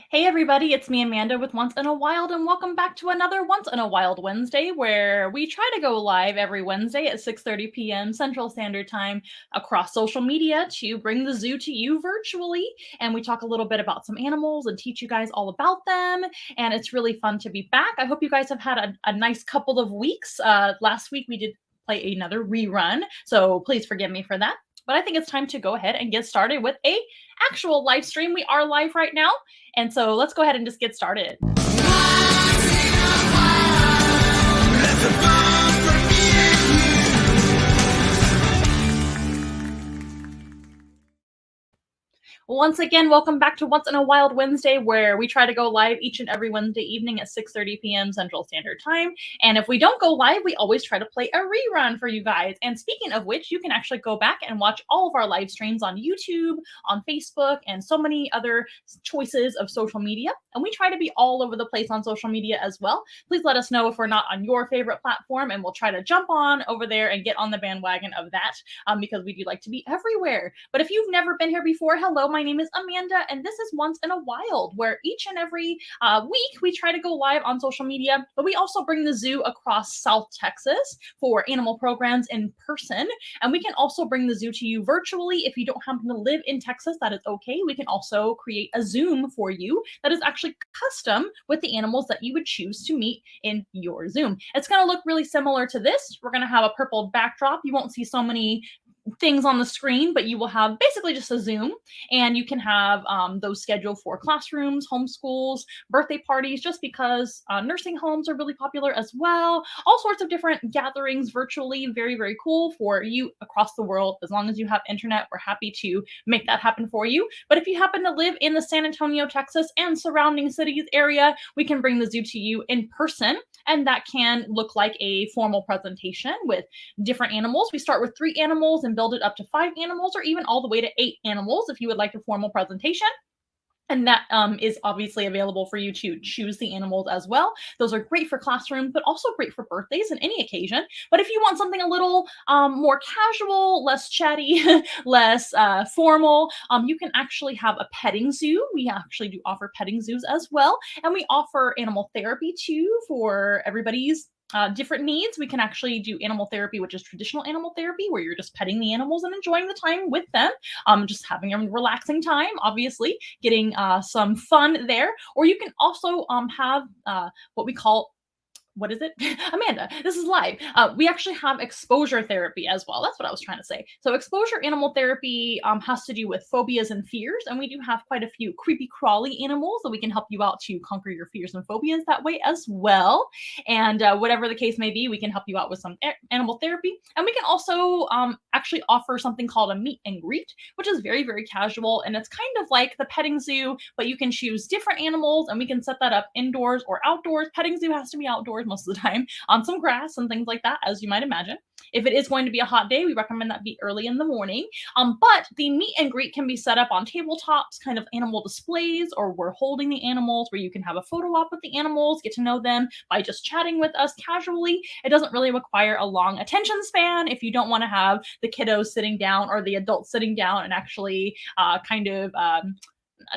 Hey everybody, it's me Amanda with Once in a Wild, and welcome back to another Once in a Wild Wednesday, where we try to go live every Wednesday at 6:30 p.m. Central Standard Time across social media to bring the zoo to you virtually. And we talk a little bit about some animals and teach you guys all about them. And it's really fun to be back. I hope you guys have had a nice couple of weeks. Last week we did play another rerun, so please forgive me for that. But I think it's time to go ahead and get started with a actual live stream. We are live right now. And so let's go ahead and just get started. Once again, welcome back to Once in a Wild Wednesday, where we try to go live each and every Wednesday evening at 6:30 p.m. Central Standard Time. And if we don't go live, we always try to play a rerun for you guys. And speaking of which, you can actually go back and watch all of our live streams on YouTube, on Facebook, and so many other choices of social media. And we try to be all over the place on social media as well. Please let us know if we're not on your favorite platform, and we'll try to jump on over there and get on the bandwagon of that, because we do like to be everywhere. But if you've never been here before, hello, my name is Amanda, and this is Once in a Wild, where each and every week we try to go live on social media, but we also bring the zoo across South Texas for animal programs in person, and we can also bring the zoo to you virtually. If you don't happen to live in Texas, that is okay. We can also create a Zoom for you that is actually custom with the animals that you would choose to meet in your Zoom. It's going to look really similar to this. We're going to have a purple backdrop. You won't see so many things on the screen, but you will have basically just a Zoom, and you can have those scheduled for classrooms, homeschools, birthday parties, just because nursing homes are really popular as well. All sorts of different gatherings virtually. Very, very cool for you across the world. As long as you have internet, we're happy to make that happen for you. But if you happen to live in the San Antonio, Texas and surrounding cities area, we can bring the zoo to you in person, and that can look like a formal presentation with different animals. We start with 3 animals and build it up to 5 animals, or even all the way to 8 animals if you would like a formal presentation. And that is obviously available for you to choose the animals as well. Those are great for classrooms, but also great for birthdays and any occasion. But if you want something a little more casual, less chatty, less formal, you can actually have a petting zoo. We actually do offer petting zoos as well. And we offer animal therapy too for everybody's different needs. We can actually do animal therapy, which is traditional animal therapy, where you're just petting the animals and enjoying the time with them, just having a relaxing time, obviously getting some fun there. Or you can also have what we call, what is it? Amanda, this is live. We actually have exposure therapy as well. That's what I was trying to say. So exposure animal therapy has to do with phobias and fears. And we do have quite a few creepy crawly animals that we can help you out to conquer your fears and phobias that way as well. And whatever the case may be, we can help you out with some animal therapy. And we can also actually offer something called a meet and greet, which is very, very casual. And it's kind of like the petting zoo, but you can choose different animals, and we can set that up indoors or outdoors. Petting zoo has to be outdoors most of the time, on some grass and things like that, as you might imagine. If it is going to be a hot day, we recommend that be early in the morning. But the meet and greet can be set up on tabletops, kind of animal displays, or we're holding the animals, where you can have a photo op with the animals, get to know them by just chatting with us casually. It doesn't really require a long attention span if you don't want to have the kiddos sitting down or the adults sitting down and actually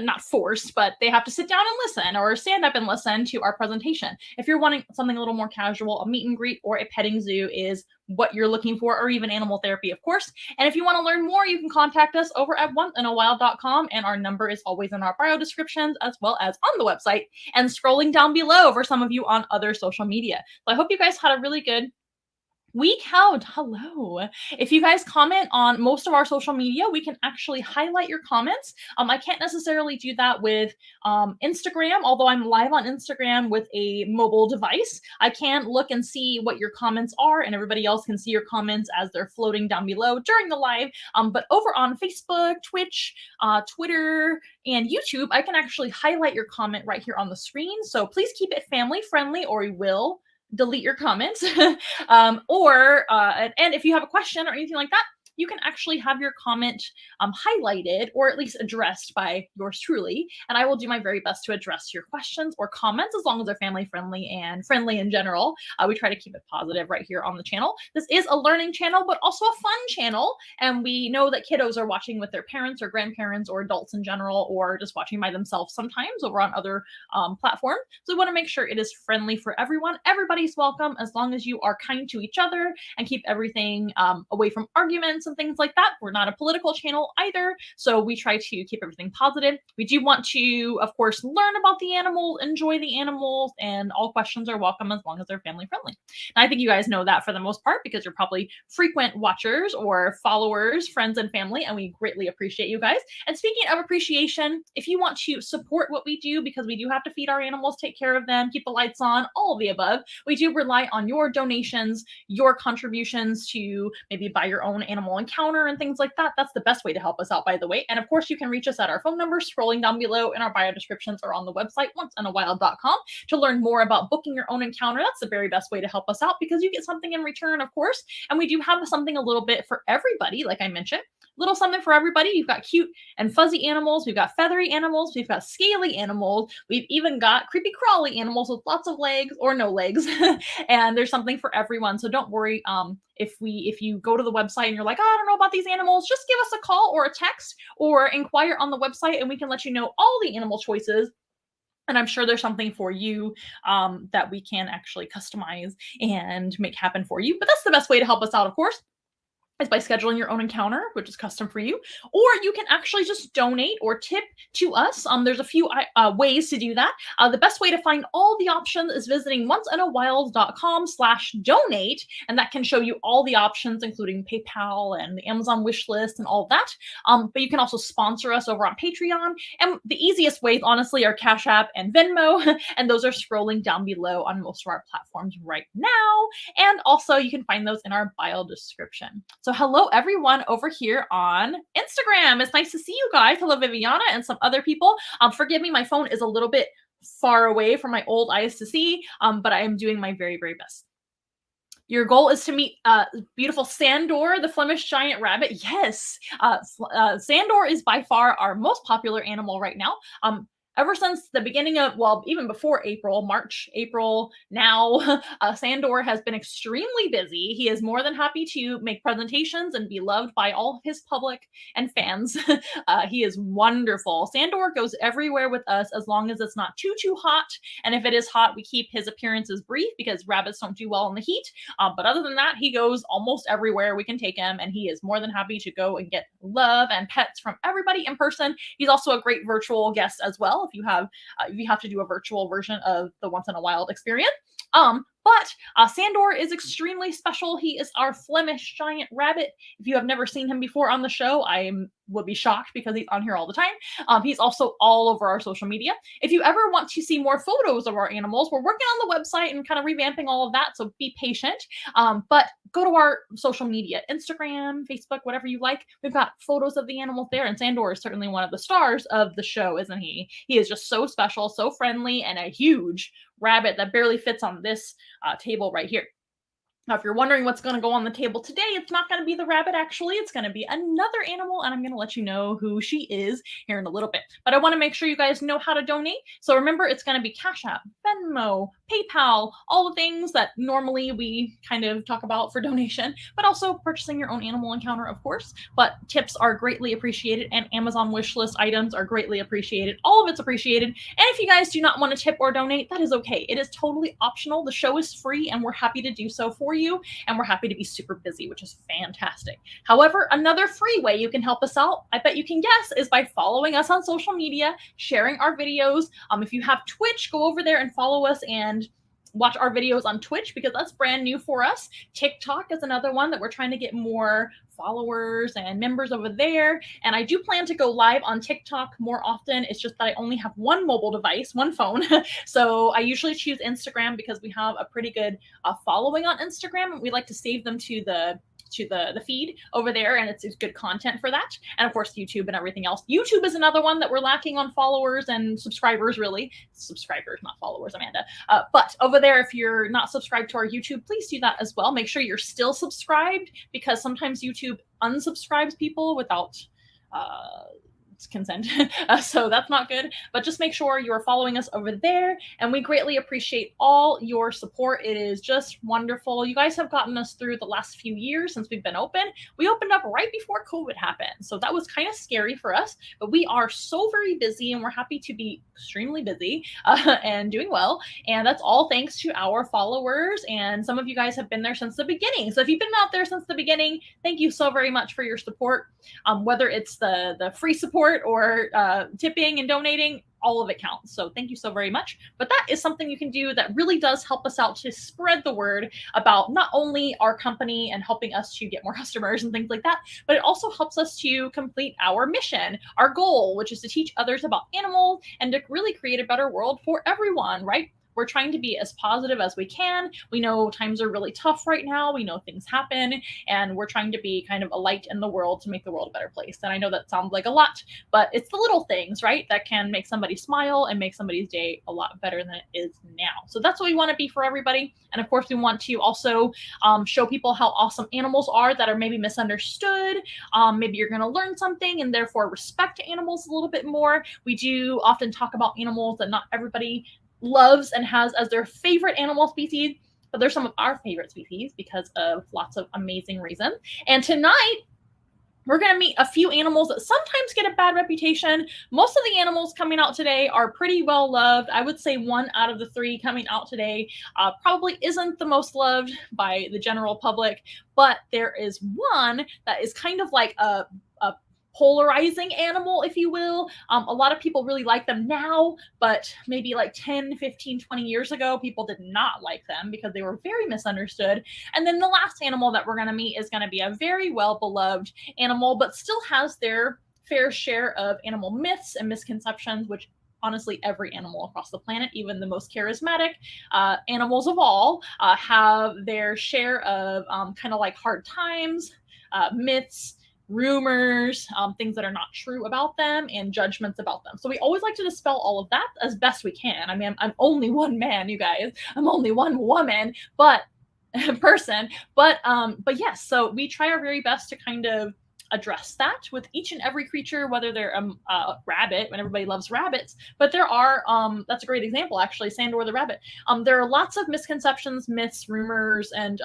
not forced, but they have to sit down and listen or stand up and listen to our presentation. If you're wanting something a little more casual, a meet and greet or a petting zoo is what you're looking for, or even animal therapy, of course. And if you want to learn more, you can contact us over at onceinawild.com, and our number is always in our bio descriptions as well as on the website and scrolling down below for some of you on other social media. So I hope you guys had a really good week. Hello. If you guys comment on most of our social media, we can actually highlight your comments. I can't necessarily do that with Instagram, although I'm live on Instagram with a mobile device. I can look and see what your comments are, and everybody else can see your comments as they're floating down below during the live. But over on Facebook, Twitch, Twitter, and YouTube, I can actually highlight your comment right here on the screen. So please keep it family friendly, or we will delete your comments. And if you have a question or anything like that, you can actually have your comment highlighted or at least addressed by yours truly. And I will do my very best to address your questions or comments as long as they're family friendly and friendly in general. We try to keep it positive right here on the channel. This is a learning channel, but also a fun channel. And we know that kiddos are watching with their parents or grandparents or adults in general, or just watching by themselves sometimes over on other platforms. So we want to make sure it is friendly for everyone. Everybody's welcome as long as you are kind to each other and keep everything away from arguments and things like that. We're not a political channel either, so we try to keep everything positive. We do want to, of course, learn about the animal, enjoy the animals, and all questions are welcome as long as they're family friendly. And I think you guys know that for the most part because you're probably frequent watchers or followers, friends and family, and we greatly appreciate you guys. And speaking of appreciation, if you want to support what we do, because we do have to feed our animals, take care of them, keep the lights on, all of the above, we do rely on your donations, your contributions to maybe buy your own animal encounter and things like that. That's the best way to help us out, by the way. And of course, you can reach us at our phone number scrolling down below in our bio descriptions or on the website onceinawild.com to learn more about booking your own encounter. That's the very best way to help us out because you get something in return, of course. And we do have something a little bit for everybody, like I mentioned. Little something for everybody. You've got cute and fuzzy animals. We've got feathery animals. We've got scaly animals. We've even got creepy crawly animals with lots of legs or no legs. And there's something for everyone. So don't worry. If you go to the website and you're like, oh, I don't know about these animals, just give us a call or a text or inquire on the website and we can let you know all the animal choices. And I'm sure there's something for you that we can actually customize and make happen for you. But that's the best way to help us out, of course, is by scheduling your own encounter, which is custom for you, or you can actually just donate or tip to us. There's a few ways to do that. The best way to find all the options is visiting onceinawild.com/donate, and that can show you all the options, including PayPal and the Amazon wish list and all of that. But you can also sponsor us over on Patreon, and the easiest ways, honestly, are Cash App and Venmo, and those are scrolling down below on most of our platforms right now. And also, you can find those in our bio description. So hello everyone over here on Instagram. It's nice to see you guys. Hello Viviana and some other people. Forgive me, my phone is a little bit far away from my old eyes to see, but I am doing my very, very best. Your goal is to meet beautiful Sandor, the Flemish giant rabbit. Yes, Sandor is by far our most popular animal right now. Ever since the beginning of, well, even before April, March, April, now, Sandor has been extremely busy. He is more than happy to make presentations and be loved by all of his public and fans. He is wonderful. Sandor goes everywhere with us as long as it's not too hot. And if it is hot, we keep his appearances brief because rabbits don't do well in the heat. But other than that, he goes almost everywhere we can take him. And he is more than happy to go and get love and pets from everybody in person. He's also a great virtual guest as well. If you have to do a virtual version of the Once in a Wild experience. But Sandor is extremely special. He is our Flemish giant rabbit. If you have never seen him before on the show, I would be shocked because he's on here all the time. He's also all over our social media. If you ever want to see more photos of our animals, we're working on the website and kind of revamping all of that, so be patient. But go to our social media, Instagram, Facebook, whatever you like. We've got photos of the animals there, and Sandor is certainly one of the stars of the show, isn't he? He is just so special, so friendly, and a huge rabbit that barely fits on this table right here. Now, if you're wondering what's going to go on the table today, it's not going to be the rabbit, actually. It's going to be another animal, and I'm going to let you know who she is here in a little bit. But I want to make sure you guys know how to donate. So remember, it's going to be Cash App, Venmo, PayPal, all the things that normally we kind of talk about for donation, but also purchasing your own animal encounter, of course. But tips are greatly appreciated, and Amazon wishlist items are greatly appreciated. All of it's appreciated. And if you guys do not want to tip or donate, that is okay. It is totally optional. The show is free, and we're happy to do so for you, and we're happy to be super busy, which is fantastic. However, another free way you can help us out, I bet you can guess, is by following us on social media, sharing our videos. If you have Twitch, go over there and follow us and watch our videos on Twitch because that's brand new for us. TikTok is another one that we're trying to get more followers and members over there. And I do plan to go live on TikTok more often. It's just that I only have one mobile device, one phone. So I usually choose Instagram because we have a pretty good following on Instagram, and we like to save them to the feed over there, and it's good content for that. And of course, YouTube and everything else. YouTube is another one that we're lacking on followers and subscribers, really. Subscribers, not followers, Amanda. But over there, if you're not subscribed to our YouTube, please do that as well. Make sure you're still subscribed because sometimes YouTube unsubscribes people without consent. So that's not good, but just make sure you are following us over there, and we greatly appreciate all your support. It is just wonderful. You guys have gotten us through the last few years since we've been open. We opened up right before COVID happened, so that was kind of scary for us, but we are so very busy, and we're happy to be extremely busy and doing well, and that's all thanks to our followers, and some of you guys have been there since the beginning. So if you've been out there since the beginning, thank you so very much for your support. Whether it's the free support or tipping and donating, all of it counts. So thank you so very much. But that is something you can do that really does help us out to spread the word about not only our company and helping us to get more customers and things like that, but it also helps us to complete our mission, our goal, which is to teach others about animals and to really create a better world for everyone, right? We're trying to be as positive as we can. We know times are really tough right now. We know things happen, and we're trying to be kind of a light in the world to make the world a better place. And I know that sounds like a lot, but it's the little things, right, that can make somebody smile and make somebody's day a lot better than it is now. So that's what we want to be for everybody. And of course, we want to also show people how awesome animals are that are maybe misunderstood. Maybe you're going to learn something and therefore respect animals a little bit more. We do often talk about animals that not everybody loves and has as their favorite animal species, but they're some of our favorite species because of lots of amazing reasons. And tonight, we're going to meet a few animals that sometimes get a bad reputation. Most of the animals coming out today are pretty well loved. I would say 1 out of the 3 coming out today probably isn't the most loved by the general public, but there is one that is kind of like a polarizing animal, if you will. A lot of people really like them now, but maybe like 10, 15, 20 years ago, people did not like them because they were very misunderstood. And then the last animal that we're going to meet is going to be a very well-beloved animal, but still has their fair share of animal myths and misconceptions, which honestly every animal across the planet, even the most charismatic animals of all, have their share of kind of like hard times, myths, rumors, things that are not true about them, and judgments about them. So we always like to dispel all of that as best we can. I mean, I'm only one man, you guys. I'm only one woman, but person. But yes, so we try our very best to kind of address that with each and every creature, whether they're a rabbit, when everybody loves rabbits, but there are, that's a great example, actually, Sandor the rabbit. There are lots of misconceptions, myths, rumors, and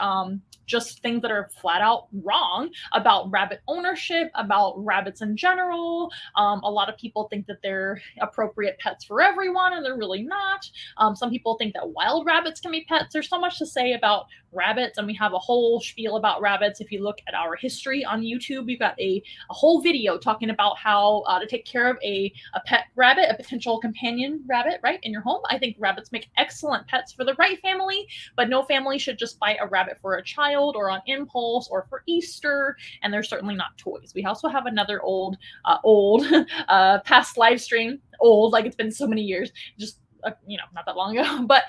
just things that are flat out wrong about rabbit ownership, about rabbits in general. A lot of people think that they're appropriate pets for everyone, and they're really not. Some people think that wild rabbits can be pets. There's so much to say about rabbits, and we have a whole spiel about rabbits. If you look at our history on YouTube, we've got a whole video talking about how to take care of a pet rabbit, a potential companion rabbit, right, in your home. I think rabbits make excellent pets for the right family, but no family should just buy a rabbit for a child or on impulse or for Easter, and they're certainly not toys. We also have another old past live stream, old, like it's been so many years, just not that long ago, but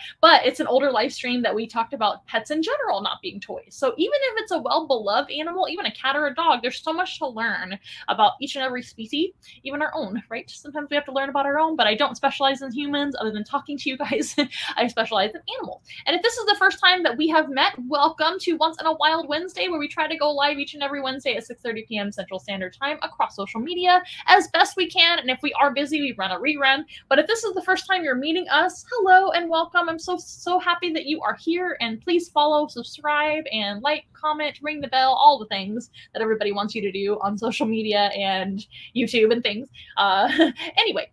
it's an older live stream that we talked about pets in general not being toys. So even if it's a well-beloved animal, even a cat or a dog, there's so much to learn about each and every species, even our own, right? Sometimes we have to learn about our own, but I don't specialize in humans other than talking to you guys. I specialize in animals. And if this is the first time that we have met, welcome to Once in a Wild Wednesday, where we try to go live each and every Wednesday at 6:30 p.m. Central Standard Time across social media as best we can. And if we are busy, we run a rerun. But if this is the first time you're meeting us, hello and welcome. I'm so happy that you are here, and please follow, subscribe, and like, comment, ring the bell, all the things that everybody wants you to do on social media and YouTube and things. Anyway,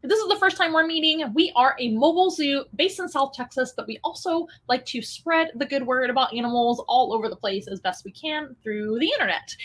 if this is the first time we're meeting, we are a mobile zoo based in South Texas, but we also like to spread the good word about animals all over the place as best we can through the internet.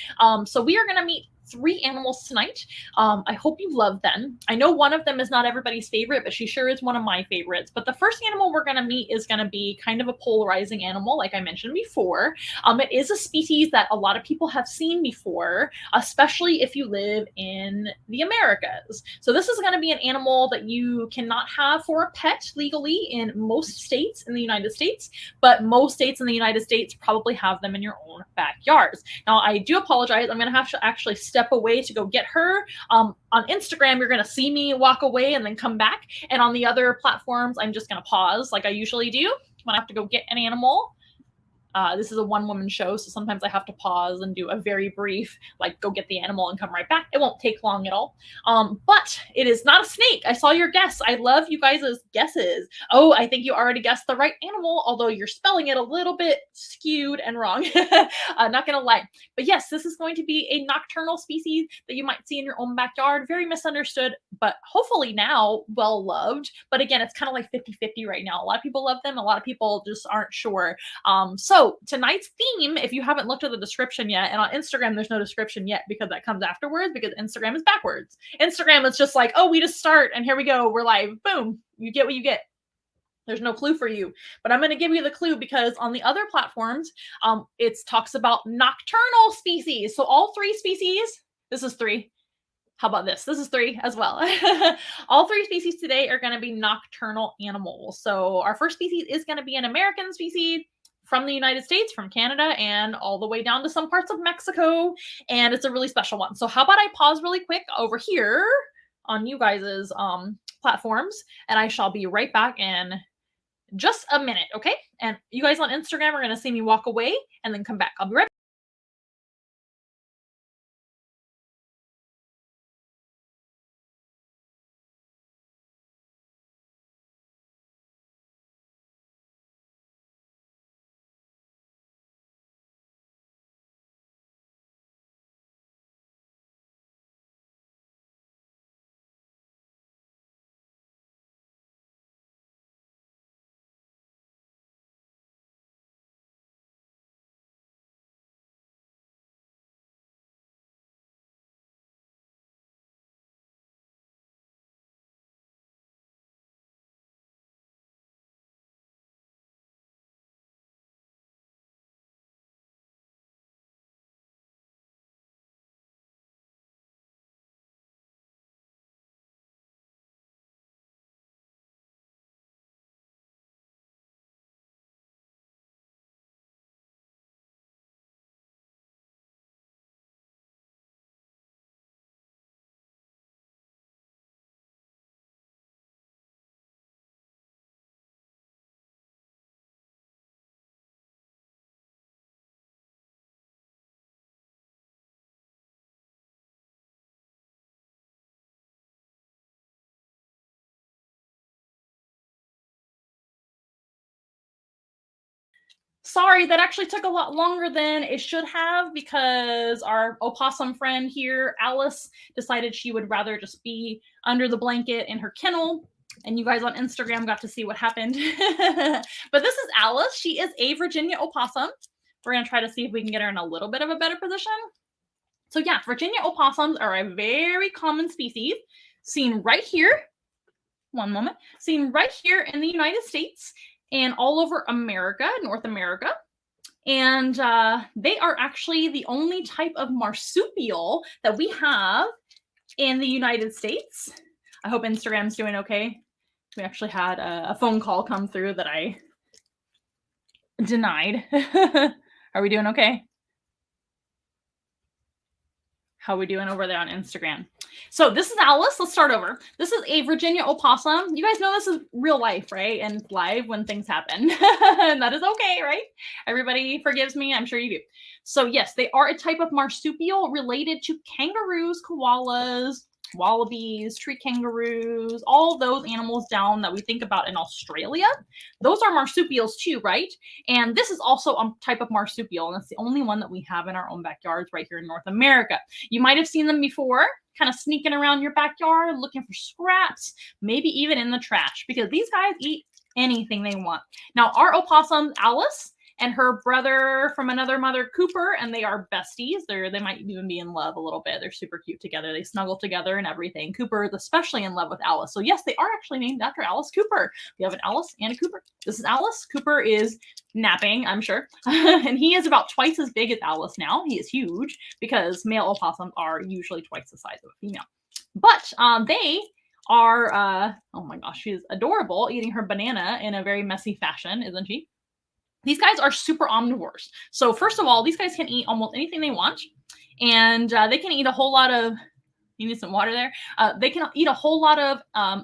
So we are going to meet 3 animals tonight. I hope you love them. I know one of them is not everybody's favorite, but she sure is one of my favorites. But the first animal we're going to meet is going to be kind of a polarizing animal, like I mentioned before. It is a species that a lot of people have seen before, especially if you live in the Americas. So this is going to be an animal that you cannot have for a pet legally in most states in the United States, but most states in the United States probably have them in your own backyards. Now, I do apologize. I'm going to have to actually step away to go get her. On Instagram, you're going to see me walk away and then come back. And on the other platforms, I'm just going to pause like I usually do when I have to go get an animal. This is a one-woman show, so sometimes I have to pause and do a very brief, like, go get the animal and come right back. It won't take long at all. But it is not a snake. I saw your guess. I love you guys' guesses. Oh, I think you already guessed the right animal, although you're spelling it a little bit skewed and wrong. Not gonna lie. But yes, this is going to be a nocturnal species that you might see in your own backyard. Very misunderstood, but hopefully now well loved. But again, it's kind of like 50-50 right now. A lot of people love them. A lot of people just aren't sure. So tonight's theme, if you haven't looked at the description yet, and on Instagram, there's no description yet because that comes afterwards because Instagram is backwards. Instagram is just like, oh, we just start and here we go. We're live. Boom. You get what you get. There's no clue for you, but I'm going to give you the clue because on the other platforms, it talks about nocturnal species. So all three species, this is three. How about this? This is three as well. All three species today are going to be nocturnal animals. So our first species is going to be an American species from the United States, from Canada, and all the way down to some parts of Mexico. And it's a really special one. So how about I pause really quick over here on you guys' platforms, and I shall be right back in just a minute, okay? And you guys on Instagram are going to see me walk away and then come back. I'll be right back. Sorry, that actually took a lot longer than it should have because our opossum friend here, Alice, decided she would rather just be under the blanket in her kennel. And you guys on Instagram got to see what happened. But this is Alice. She is a Virginia opossum. We're going to try to see if we can get her in a little bit of a better position. So yeah, Virginia opossums are a very common species seen right here. One moment. Seen right here in the United States and all over America, North America. And they are actually the only type of marsupial that we have in the United States. I hope Instagram's doing okay. We actually had a phone call come through that I denied. Are we doing okay? How are we doing over there on Instagram? So this is Alice. Let's start over. This is a Virginia opossum. You guys know this is real life, right? And it's live when things happen. And that is okay, right? Everybody forgives me. I'm sure you do. So yes, they are a type of marsupial related to kangaroos, koalas, wallabies, tree kangaroos, all those animals down that we think about in Australia. Those are marsupials too, right? And this is also a type of marsupial, and it's the only one that we have in our own backyards right here in North America. You might have seen them before, kind of sneaking around your backyard, looking for scraps, maybe even in the trash, because these guys eat anything they want. Now, our opossum, Alice, and her brother from another mother, Cooper, and they are besties. They might even be in love a little bit. They're super cute together. They snuggle together and everything. Cooper is especially in love with Alice. So yes, they are actually named after Alice Cooper. We have an Alice and a Cooper. This is Alice. Cooper is napping, I'm sure. And he is about twice as big as Alice now. He is huge because male opossums are usually twice the size of a female. But they are, oh my gosh, she's adorable, eating her banana in a very messy fashion, isn't she? These guys are super omnivores. So first of all, these guys can eat almost anything they want. And they can eat a whole lot of You need some water there. They can eat a whole lot of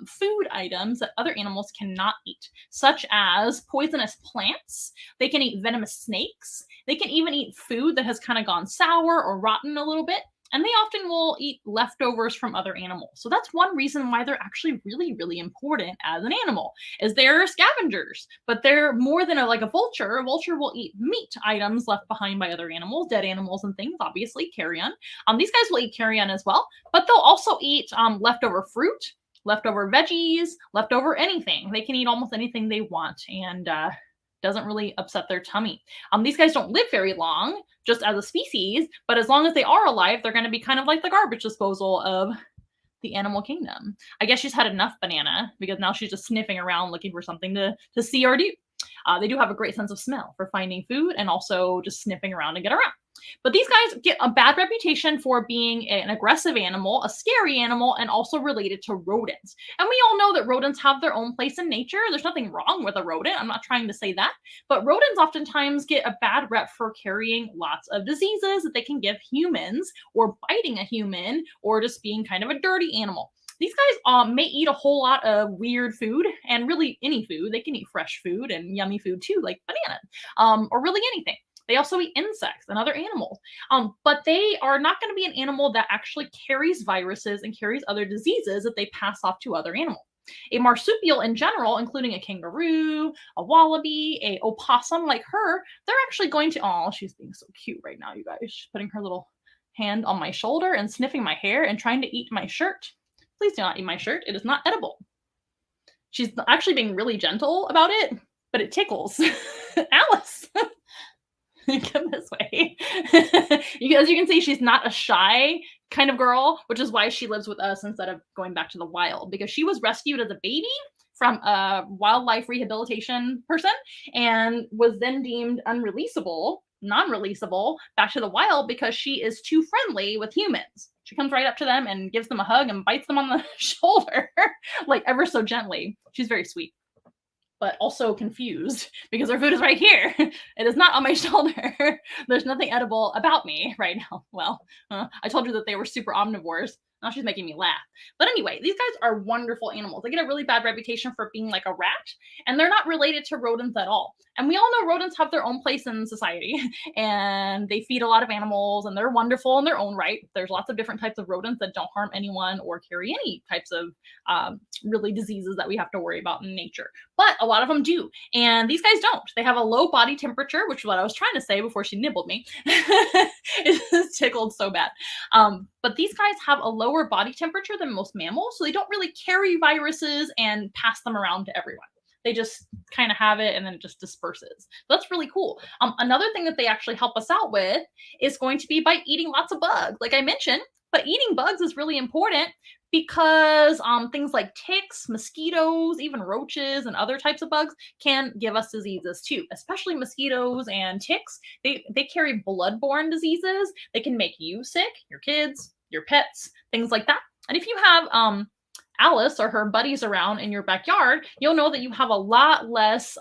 food items that other animals cannot eat, such as poisonous plants. They can eat venomous snakes. They can even eat food that has kind of gone sour or rotten a little bit. And they often will eat leftovers from other animals. So that's one reason why they're actually really, really important as an animal, is they're scavengers. But they're more than like a vulture. A vulture will eat meat items left behind by other animals, dead animals and things, obviously, carrion. These guys will eat carrion as well, but they'll also eat leftover fruit, leftover veggies, leftover anything. They can eat almost anything they want, and doesn't really upset their tummy. These guys don't live very long, just as a species, but as long as they are alive, they're going to be kind of like the garbage disposal of the animal kingdom. I guess she's had enough banana, because now she's just sniffing around looking for something to see or do. They do have a great sense of smell for finding food and also just sniffing around and get around. But these guys get a bad reputation for being an aggressive animal, a scary animal, and also related to rodents. And we all know that rodents have their own place in nature. There's nothing wrong with a rodent. I'm not trying to say that. But rodents oftentimes get a bad rep for carrying lots of diseases that they can give humans, or biting a human, or just being kind of a dirty animal. These guys may eat a whole lot of weird food, and really any food. They can eat fresh food and yummy food too, like bananas, or really anything. They also eat insects and other animals. But they are not going to be an animal that actually carries viruses and carries other diseases that they pass off to other animals. A marsupial in general, including a kangaroo, a wallaby, a opossum like her, they're actually going to, oh, she's being so cute right now, you guys. She's putting her little hand on my shoulder and sniffing my hair and trying to eat my shirt. Please do not eat my shirt. It is not edible. She's actually being really gentle about it, but it tickles. Alice! Come this way. As you can see, she's not a shy kind of girl, which is why she lives with us instead of going back to the wild, because she was rescued as a baby from a wildlife rehabilitation person and was then deemed non-releasable back to the wild because she is too friendly with humans. She comes right up to them and gives them a hug and bites them on the shoulder, like ever so gently. She's very sweet, but also confused because her food is right here. It is not on my shoulder. There's nothing edible about me right now. Well, I told you that they were super omnivores. Now she's making me laugh. But anyway, these guys are wonderful animals. They get a really bad reputation for being like a rat, and they're not related to rodents at all. And we all know rodents have their own place in society, and they feed a lot of animals, and they're wonderful in their own right. There's lots of different types of rodents that don't harm anyone or carry any types of really diseases that we have to worry about in nature. But a lot of them do, and these guys don't. They have a low body temperature, which is what I was trying to say before she nibbled me. It tickled so bad. But these guys have a lower body temperature than most mammals, so they don't really carry viruses and pass them around to everyone. They just kind of have it and then it just disperses. So that's really cool. Another thing that they actually help us out with is going to be by eating lots of bugs, like I mentioned. But eating bugs is really important because things like ticks, mosquitoes, even roaches and other types of bugs can give us diseases too, especially mosquitoes and ticks. They carry bloodborne diseases. They can make you sick, your kids, your pets, things like that. And if you have Alice or her buddies around in your backyard, you'll know that you have a lot less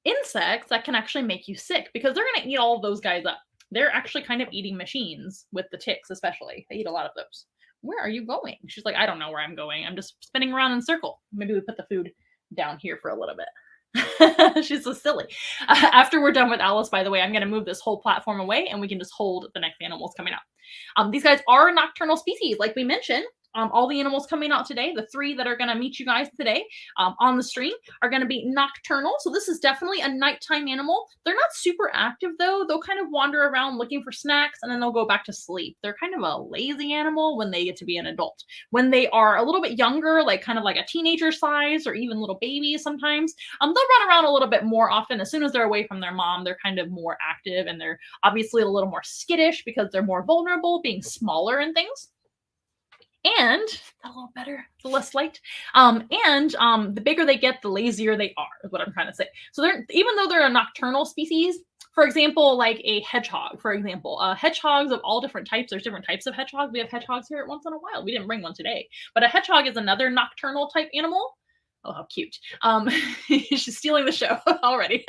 insects that can actually make you sick, because they're going to eat all of those guys up. They're actually kind of eating machines with the ticks, especially. They eat a lot of those. Where are you going? She's like, I don't know where I'm going. I'm just spinning around in a circle. Maybe we put the food down here for a little bit. She's so silly. After we're done with Alice, by the way, I'm going to move this whole platform away and we can just hold the next animals coming out. These guys are nocturnal species, like we mentioned. All the animals coming out today, the 3 that are going to meet you guys today on the stream, are going to be nocturnal. So this is definitely a nighttime animal. They're not super active though. They'll kind of wander around looking for snacks and then they'll go back to sleep. They're kind of a lazy animal when they get to be an adult. When they are a little bit younger, like kind of like a teenager size or even little babies sometimes, they'll run around a little bit more often. As soon as they're away from their mom, they're kind of more active and they're obviously a little more skittish because they're more vulnerable, being smaller and things. And a little better, the less light. The bigger they get, the lazier they are, is what I'm trying to say. So even though they're a nocturnal species, for example, like a hedgehog, for example, hedgehogs of all different types. There's different types of hedgehogs. We have hedgehogs here at Once in a While. We didn't bring one today, but a hedgehog is another nocturnal type animal. Oh, how cute. She's stealing the show already.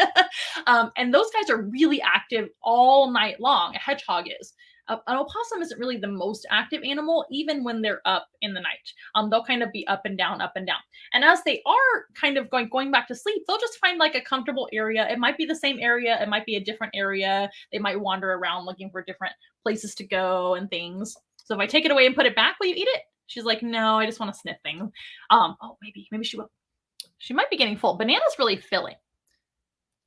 And those guys are really active all night long. A hedgehog is. an opossum isn't really the most active animal, even when they're up in the night. They'll kind of be up and down, up and down. And as they are kind of going back to sleep, they'll just find like a comfortable area. It might be the same area, it might be a different area. They might wander around looking for different places to go and things. So if I take it away and put it back, will you eat it? She's like, no, I just want to sniff things. Oh, maybe she will. She might be getting full. Banana's really filling.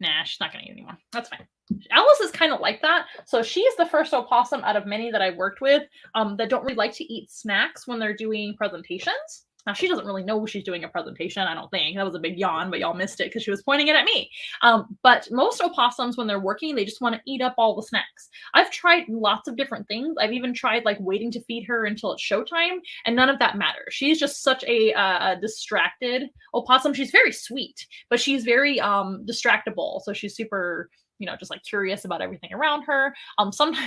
Nah, she's not going to eat anymore. That's fine. Alice is kind of like that. So she's the first opossum out of many that I've worked with that don't really like to eat snacks when they're doing presentations. Now, she doesn't really know she's doing a presentation, I don't think. That was a big yawn, but y'all missed it because she was pointing it at me. But most opossums, when they're working, they just want to eat up all the snacks. I've tried lots of different things. I've even tried like waiting to feed her until it's showtime, and none of that matters. She's just such a distracted opossum. She's very sweet, but she's very distractible. So she's super, just like curious about everything around her. Sometimes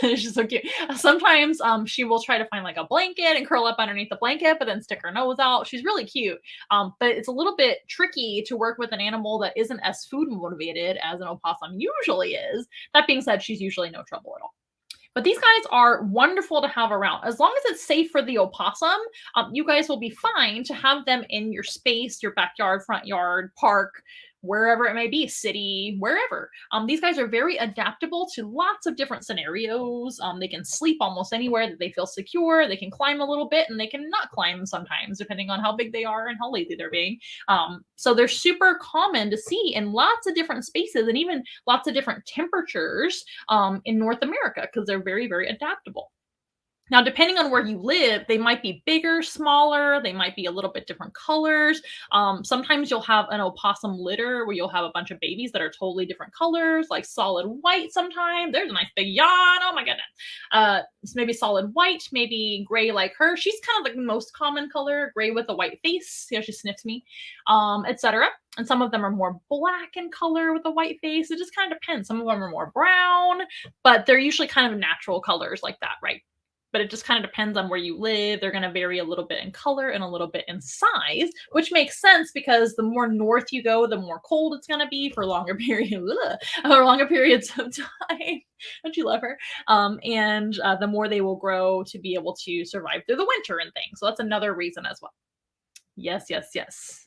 she's so cute. Sometimes she will try to find like a blanket and curl up underneath the blanket, but then stick her nose out. She's really cute. But it's a little bit tricky to work with an animal that isn't as food motivated as an opossum usually is. That being said, she's usually no trouble at all. But these guys are wonderful to have around. As long as it's safe for the opossum, you guys will be fine to have them in your space, your backyard, front yard, park, wherever it may be, city, wherever. These guys are very adaptable to lots of different scenarios. They can sleep almost anywhere that they feel secure. They can climb a little bit, and they can not climb sometimes, depending on how big they are and how lazy they're being. So they're super common to see in lots of different spaces and even lots of different temperatures in North America because they're very, very adaptable. Now, depending on where you live, they might be bigger, smaller, they might be a little bit different colors. Sometimes you'll have an opossum litter where you'll have a bunch of babies that are totally different colors, like solid white sometimes. There's a nice big yawn. Oh my goodness. So maybe solid white, maybe gray like her. She's kind of like the most common color, gray with a white face. She sniffs me, etc. And some of them are more black in color with a white face. It just kind of depends. Some of them are more brown, but they're usually kind of natural colors like that, right? But it just kind of depends on where you live. They're going to vary a little bit in color and a little bit in size, which makes sense because the more north you go, the more cold it's going to be for longer periods of time. Don't you love her? And the more they will grow to be able to survive through the winter and things. So that's another reason as well. Yes, yes, yes.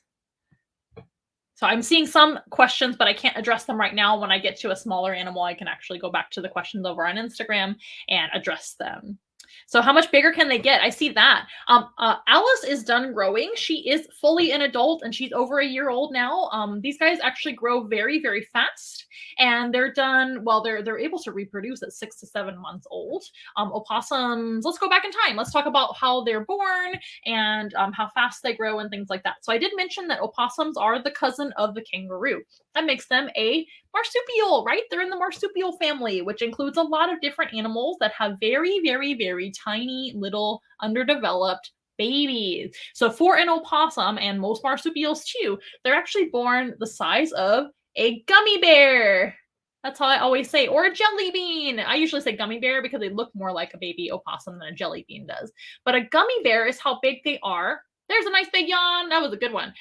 So I'm seeing some questions, but I can't address them right now. When I get to a smaller animal, I can actually go back to the questions over on Instagram and address them. So how much bigger can they get? I see that. Alice is done growing. She is fully an adult and she's over a year old now. These guys actually grow very, very fast, and they're done, well, they're able to reproduce at 6 to 7 months old. Opossums, let's go back in time. Let's talk about how they're born and how fast they grow and things like that. So I did mention that opossums are the cousin of the kangaroo. That makes them a marsupial, right? They're in the marsupial family, which includes a lot of different animals that have very, very, very tiny little underdeveloped babies. So for an opossum, and most marsupials too, they're actually born the size of a gummy bear. That's how I always say, or a jelly bean. I usually say gummy bear because they look more like a baby opossum than a jelly bean does. But a gummy bear is how big they are. There's a nice big yawn. That was a good one.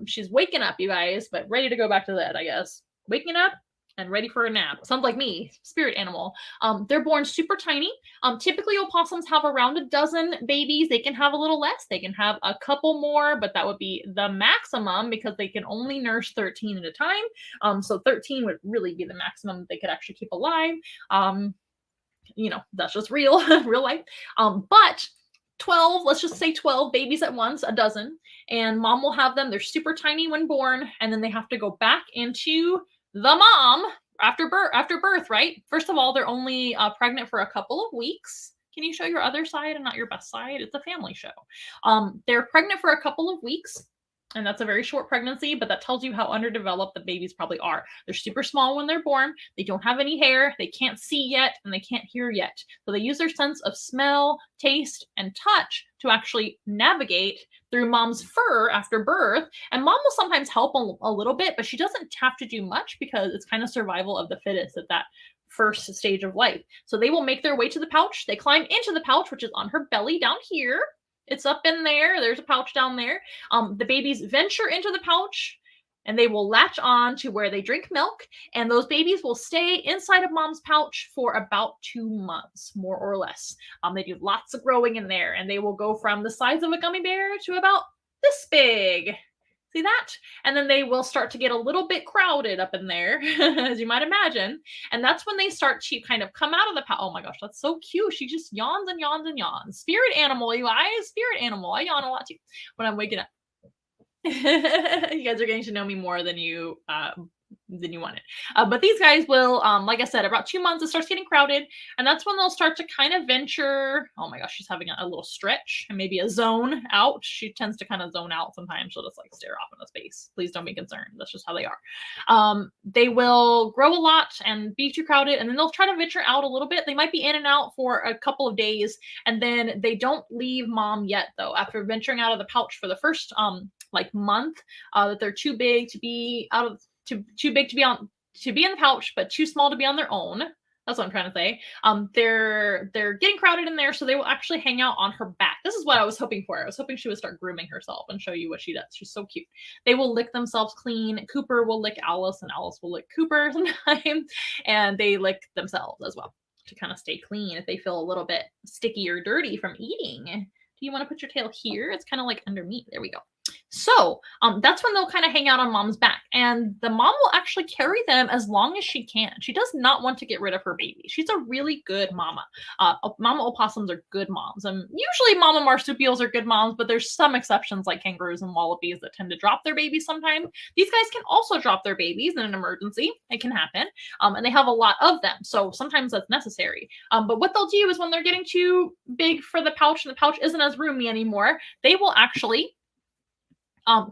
She's waking up, you guys, but ready to go back to bed, I guess. Waking up and ready for a nap. Sounds like me, spirit animal. They're born super tiny. Typically, opossums have around a dozen babies. They can have a little less. They can have a couple more, but that would be the maximum because they can only nurse 13 at a time. So 13 would really be the maximum they could actually keep alive. That's just real life. But 12, let's just say 12 babies at once, a dozen, and mom will have them. They're super tiny when born, and then they have to go back into the mom after birth, right? First of all, they're only pregnant for a couple of weeks. Can you show your other side and not your best side? It's a family show. They're pregnant for a couple of weeks. And that's a very short pregnancy, but that tells you how underdeveloped the babies probably are. They're super small when they're born. They don't have any hair. They can't see yet, and they can't hear yet. So they use their sense of smell, taste, and touch to actually navigate through mom's fur after birth. And mom will sometimes help a little bit, but she doesn't have to do much because it's kind of survival of the fittest at that first stage of life. So they will make their way to the pouch. They climb into the pouch, which is on her belly down here. It's up in there. There's a pouch down there. The babies venture into the pouch. and they will latch on to where they drink milk, and those babies will stay inside of mom's pouch for about 2 months, more or less. They do lots of growing in there, and they will go from the size of a gummy bear to about this big. See that? And then they will start to get a little bit crowded up in there, as you might imagine. And that's when they start to kind of come out of the pouch. Oh my gosh, that's so cute. She just yawns and yawns and yawns. Spirit animal, you guys. Spirit animal. I yawn a lot too when I'm waking up. You guys are getting to know me more than you wanted. But these guys will, like I said, about 2 months, it starts getting crowded, and that's when they'll start to kind of venture. Oh my gosh, she's having a little stretch and maybe a zone out. She tends to kind of zone out sometimes. She'll just like stare off into space. Please don't be concerned. That's just how they are. They will grow a lot and be too crowded, and then they'll try to venture out a little bit. They might be in and out for a couple of days, and then they don't leave mom yet, though. After venturing out of the pouch for the first like month, that they're too big to be out of too big to be in the pouch, but too small to be on their own. That's what I'm trying to say. They're getting crowded in there, so they will actually hang out on her back. This is what I was hoping for. I was hoping she would start grooming herself and show you what she does. She's so cute. They will lick themselves clean. Cooper will lick Alice, and Alice will lick Cooper sometimes, and they lick themselves as well to kind of stay clean if they feel a little bit sticky or dirty from eating. Do you want to put your tail here? It's kind of like under me. There we go. So that's when they'll kind of hang out on mom's back, and the mom will actually carry them as long as she can. She does not want to get rid of her baby. She's a really good mama. Mama opossums are good moms, and usually mama marsupials are good moms, but there's some exceptions like kangaroos and wallabies that tend to drop their babies sometimes. These guys can also drop their babies in an emergency. It can happen, and they have a lot of them, so sometimes that's necessary. But what they'll do is when they're getting too big for the pouch and the pouch isn't as roomy anymore, they will actually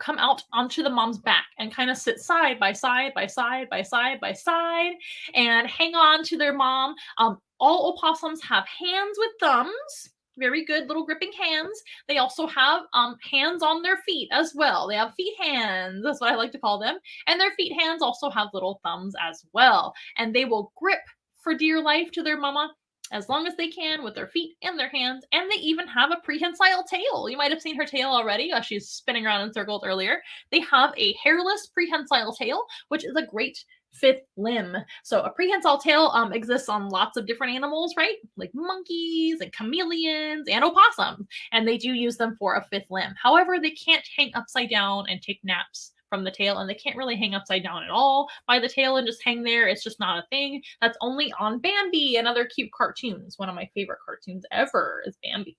come out onto the mom's back and kind of sit side by side by side by side by side and hang on to their mom. All opossums have hands with thumbs. Very good little gripping hands. They also have hands on their feet as well. They have feet hands. That's what I like to call them. And their feet hands also have little thumbs as well. And they will grip for dear life to their mama as long as they can with their feet and their hands, and they even have a prehensile tail. You might have seen her tail already. She's spinning around in circles earlier. They have a hairless prehensile tail, which is a great fifth limb. So a prehensile tail exists on lots of different animals, right? Like monkeys and chameleons and opossums, and they do use them for a fifth limb. However, they can't hang upside down and take naps from the tail, and they can't really hang upside down at all by the tail and just hang there. It's just not a thing. That's only on Bambi and other cute cartoons. One of my favorite cartoons ever is Bambi.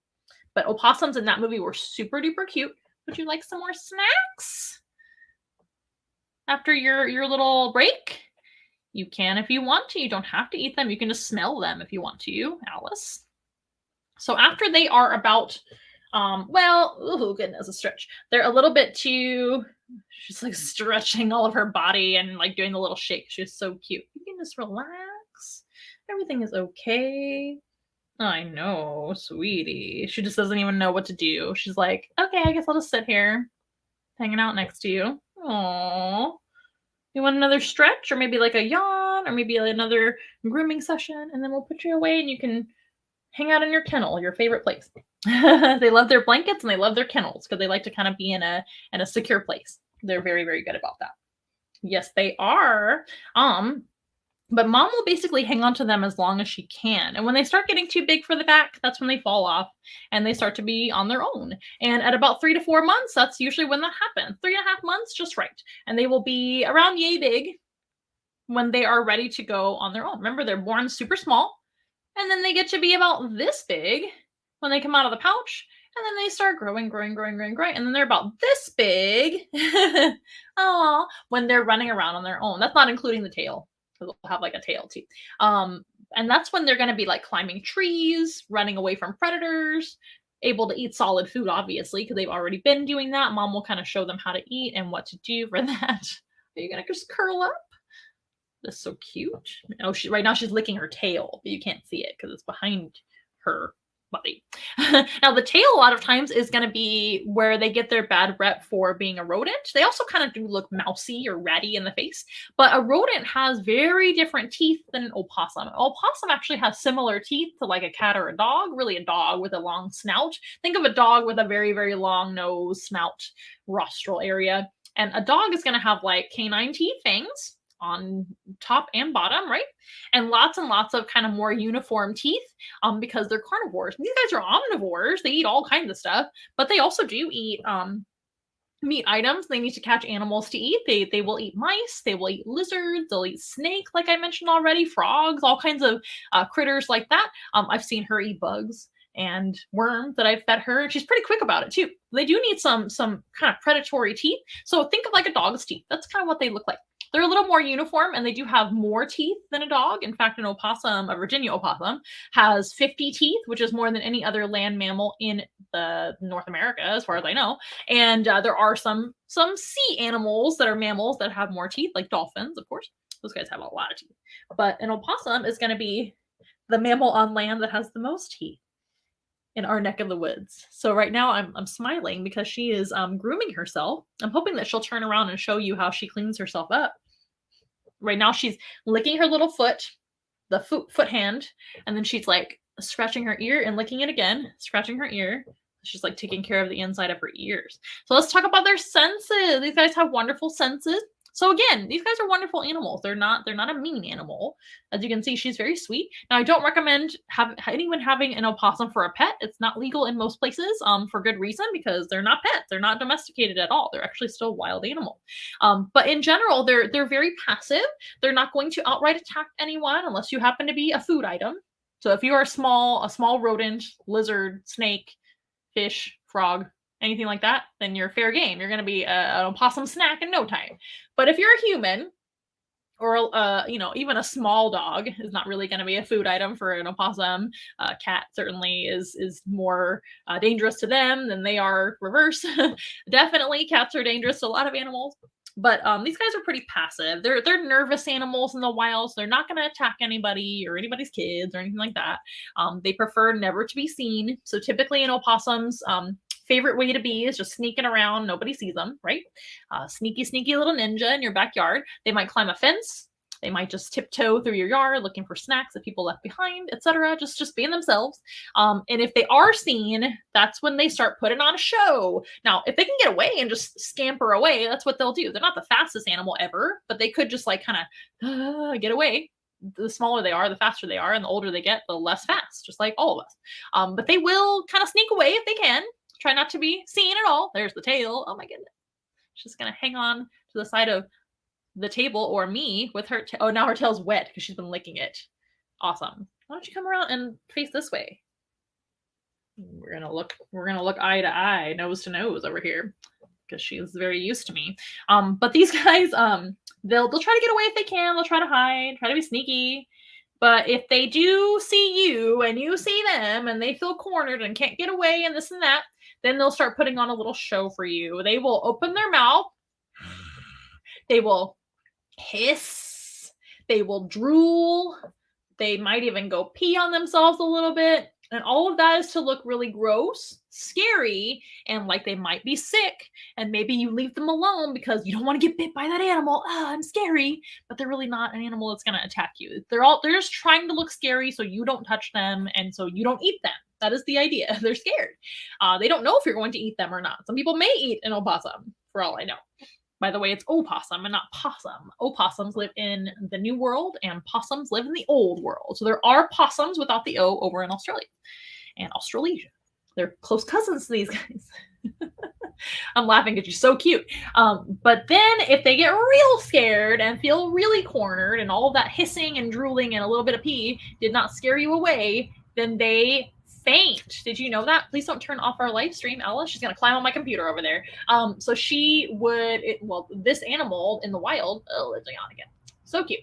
But opossums in that movie were super duper cute. Would you like some more snacks after your little break? You can if you want to. You don't have to eat them. You can just smell them if you want to, Alice. So after they are about, well, oh goodness, a stretch. They're a little bit too, she's like stretching all of her body and like doing the little shake. She's so cute. You can just relax. Everything is okay. I know, sweetie. She just doesn't even know what to do. She's like, okay, I guess I'll just sit here hanging out next to you. Aww. You want another stretch or maybe like a yawn or maybe another grooming session, and then we'll put you away and you can hang out in your kennel, your favorite place. They love their blankets and they love their kennels because they like to kind of be in a secure place. They're very, very good about that. Yes, they are. But mom will basically hang on to them as long as she can. And when they start getting too big for the back, that's when they fall off and they start to be on their own. And at about 3 to 4 months, that's usually when that happens. 3.5 months, just right. And they will be around yay big when they are ready to go on their own. Remember, they're born super small, and then they get to be about this big when they come out of the pouch, and then they start growing, and then they're about this big when they're running around on their own. That's not including the tail, because they'll have like a tail too. And that's when they're going to be like climbing trees, running away from predators, able to eat solid food, obviously, because they've already been doing that. Mom will kind of show them how to eat and what to do for that. Are you going to just curl up? That's so cute. Oh, right now she's licking her tail, but you can't see it because it's behind her body. Now, the tail a lot of times is going to be where they get their bad rep for being a rodent. They also kind of do look mousy or ratty in the face, but a rodent has very different teeth than an opossum. An opossum actually has similar teeth to like a cat or a dog, really a dog with a long snout. Think of a dog with a very, very long nose, snout, rostral area. And a dog is going to have like canine teeth, fangs on top and bottom, right? And lots of kind of more uniform teeth because they're carnivores. These guys are omnivores. They eat all kinds of stuff, but they also do eat meat items. They need to catch animals to eat. They will eat mice. They will eat lizards. They'll eat snake, like I mentioned already, frogs, all kinds of critters like that. I've seen her eat bugs and worms that I've fed her. She's pretty quick about it too. They do need some kind of predatory teeth. So think of like a dog's teeth. That's kind of what they look like. They're a little more uniform and they do have more teeth than a dog. In fact, an opossum, a Virginia opossum, has 50 teeth, which is more than any other land mammal in the North America, as far as I know. And there are some sea animals that are mammals that have more teeth, like dolphins, of course. Those guys have a lot of teeth. But an opossum is going to be the mammal on land that has the most teeth in our neck of the woods. So right now I'm smiling because she is grooming herself. I'm hoping that she'll turn around and show you how she cleans herself up. Right now she's licking her little foot, the foot hand, and then she's like scratching her ear and licking it again, scratching her ear. She's like taking care of the inside of her ears. So let's talk about their senses. These guys have wonderful senses. So again, these guys are wonderful animals. They're not a mean animal. As you can see, she's very sweet. Now, I don't recommend anyone having an opossum for a pet. It's not legal in most places for good reason, because they're not pets. They're not domesticated at all. They're actually still wild animals. But in general, they're very passive. They're not going to outright attack anyone unless you happen to be a food item. So if you are a small rodent, lizard, snake, fish, frog, anything like that, then you're fair game. You're going to be an opossum snack in no time. But if you're a human, or even a small dog is not really going to be a food item for an opossum. Cat certainly is more dangerous to them than they are reverse. Definitely, cats are dangerous to a lot of animals. But these guys are pretty passive. They're nervous animals in the wild, so they're not going to attack anybody or anybody's kids or anything like that. They prefer never to be seen. So typically in opossums, favorite way to be is just sneaking around. Nobody sees them, right? Sneaky little ninja in your backyard. They might climb a fence. They might just tiptoe through your yard looking for snacks that people left behind, etc. Just being themselves. And if they are seen, that's when they start putting on a show. Now, if they can get away and just scamper away, that's what they'll do. They're not the fastest animal ever, but they could just like kind of get away. The smaller they are, the faster they are, and the older they get, the less fast, just like all of us. But they will kind of sneak away if they can. Try not to be seen at all. There's the tail. Oh my goodness. She's going to hang on to the side of the table or me with her. Oh, now her tail's wet because she's been licking it. Awesome. Why don't you come around and face this way? We're going to look eye to eye, nose to nose over here because she's very used to me. But these guys, they'll try to get away if they can. They'll try to hide, try to be sneaky. But if they do see you and you see them and they feel cornered and can't get away and this and that, then they'll start putting on a little show for you. They will open their mouth. They will hiss. They will drool. They might even go pee on themselves a little bit. And all of that is to look really gross, scary, and like they might be sick. And maybe you leave them alone because you don't want to get bit by that animal. I'm scary. But they're really not an animal that's going to attack you. They're just trying to look scary so you don't touch them and so you don't eat them. That is the idea. They're scared. They don't know if you're going to eat them or not. Some people may eat an opossum, for all I know. By the way, it's opossum and not possum. Opossums live in the New World and possums live in the Old World. So there are possums without the O over in Australia and Australasia. They're close cousins to these guys. I'm laughing because you're so cute. But then if they get real scared and feel really cornered and all of that hissing and drooling and a little bit of pee did not scare you away, then they faint. Did you know that? Please don't turn off our live stream, Ella. She's going to climb on my computer over there. So she would, this animal in the wild, it's on again. So cute.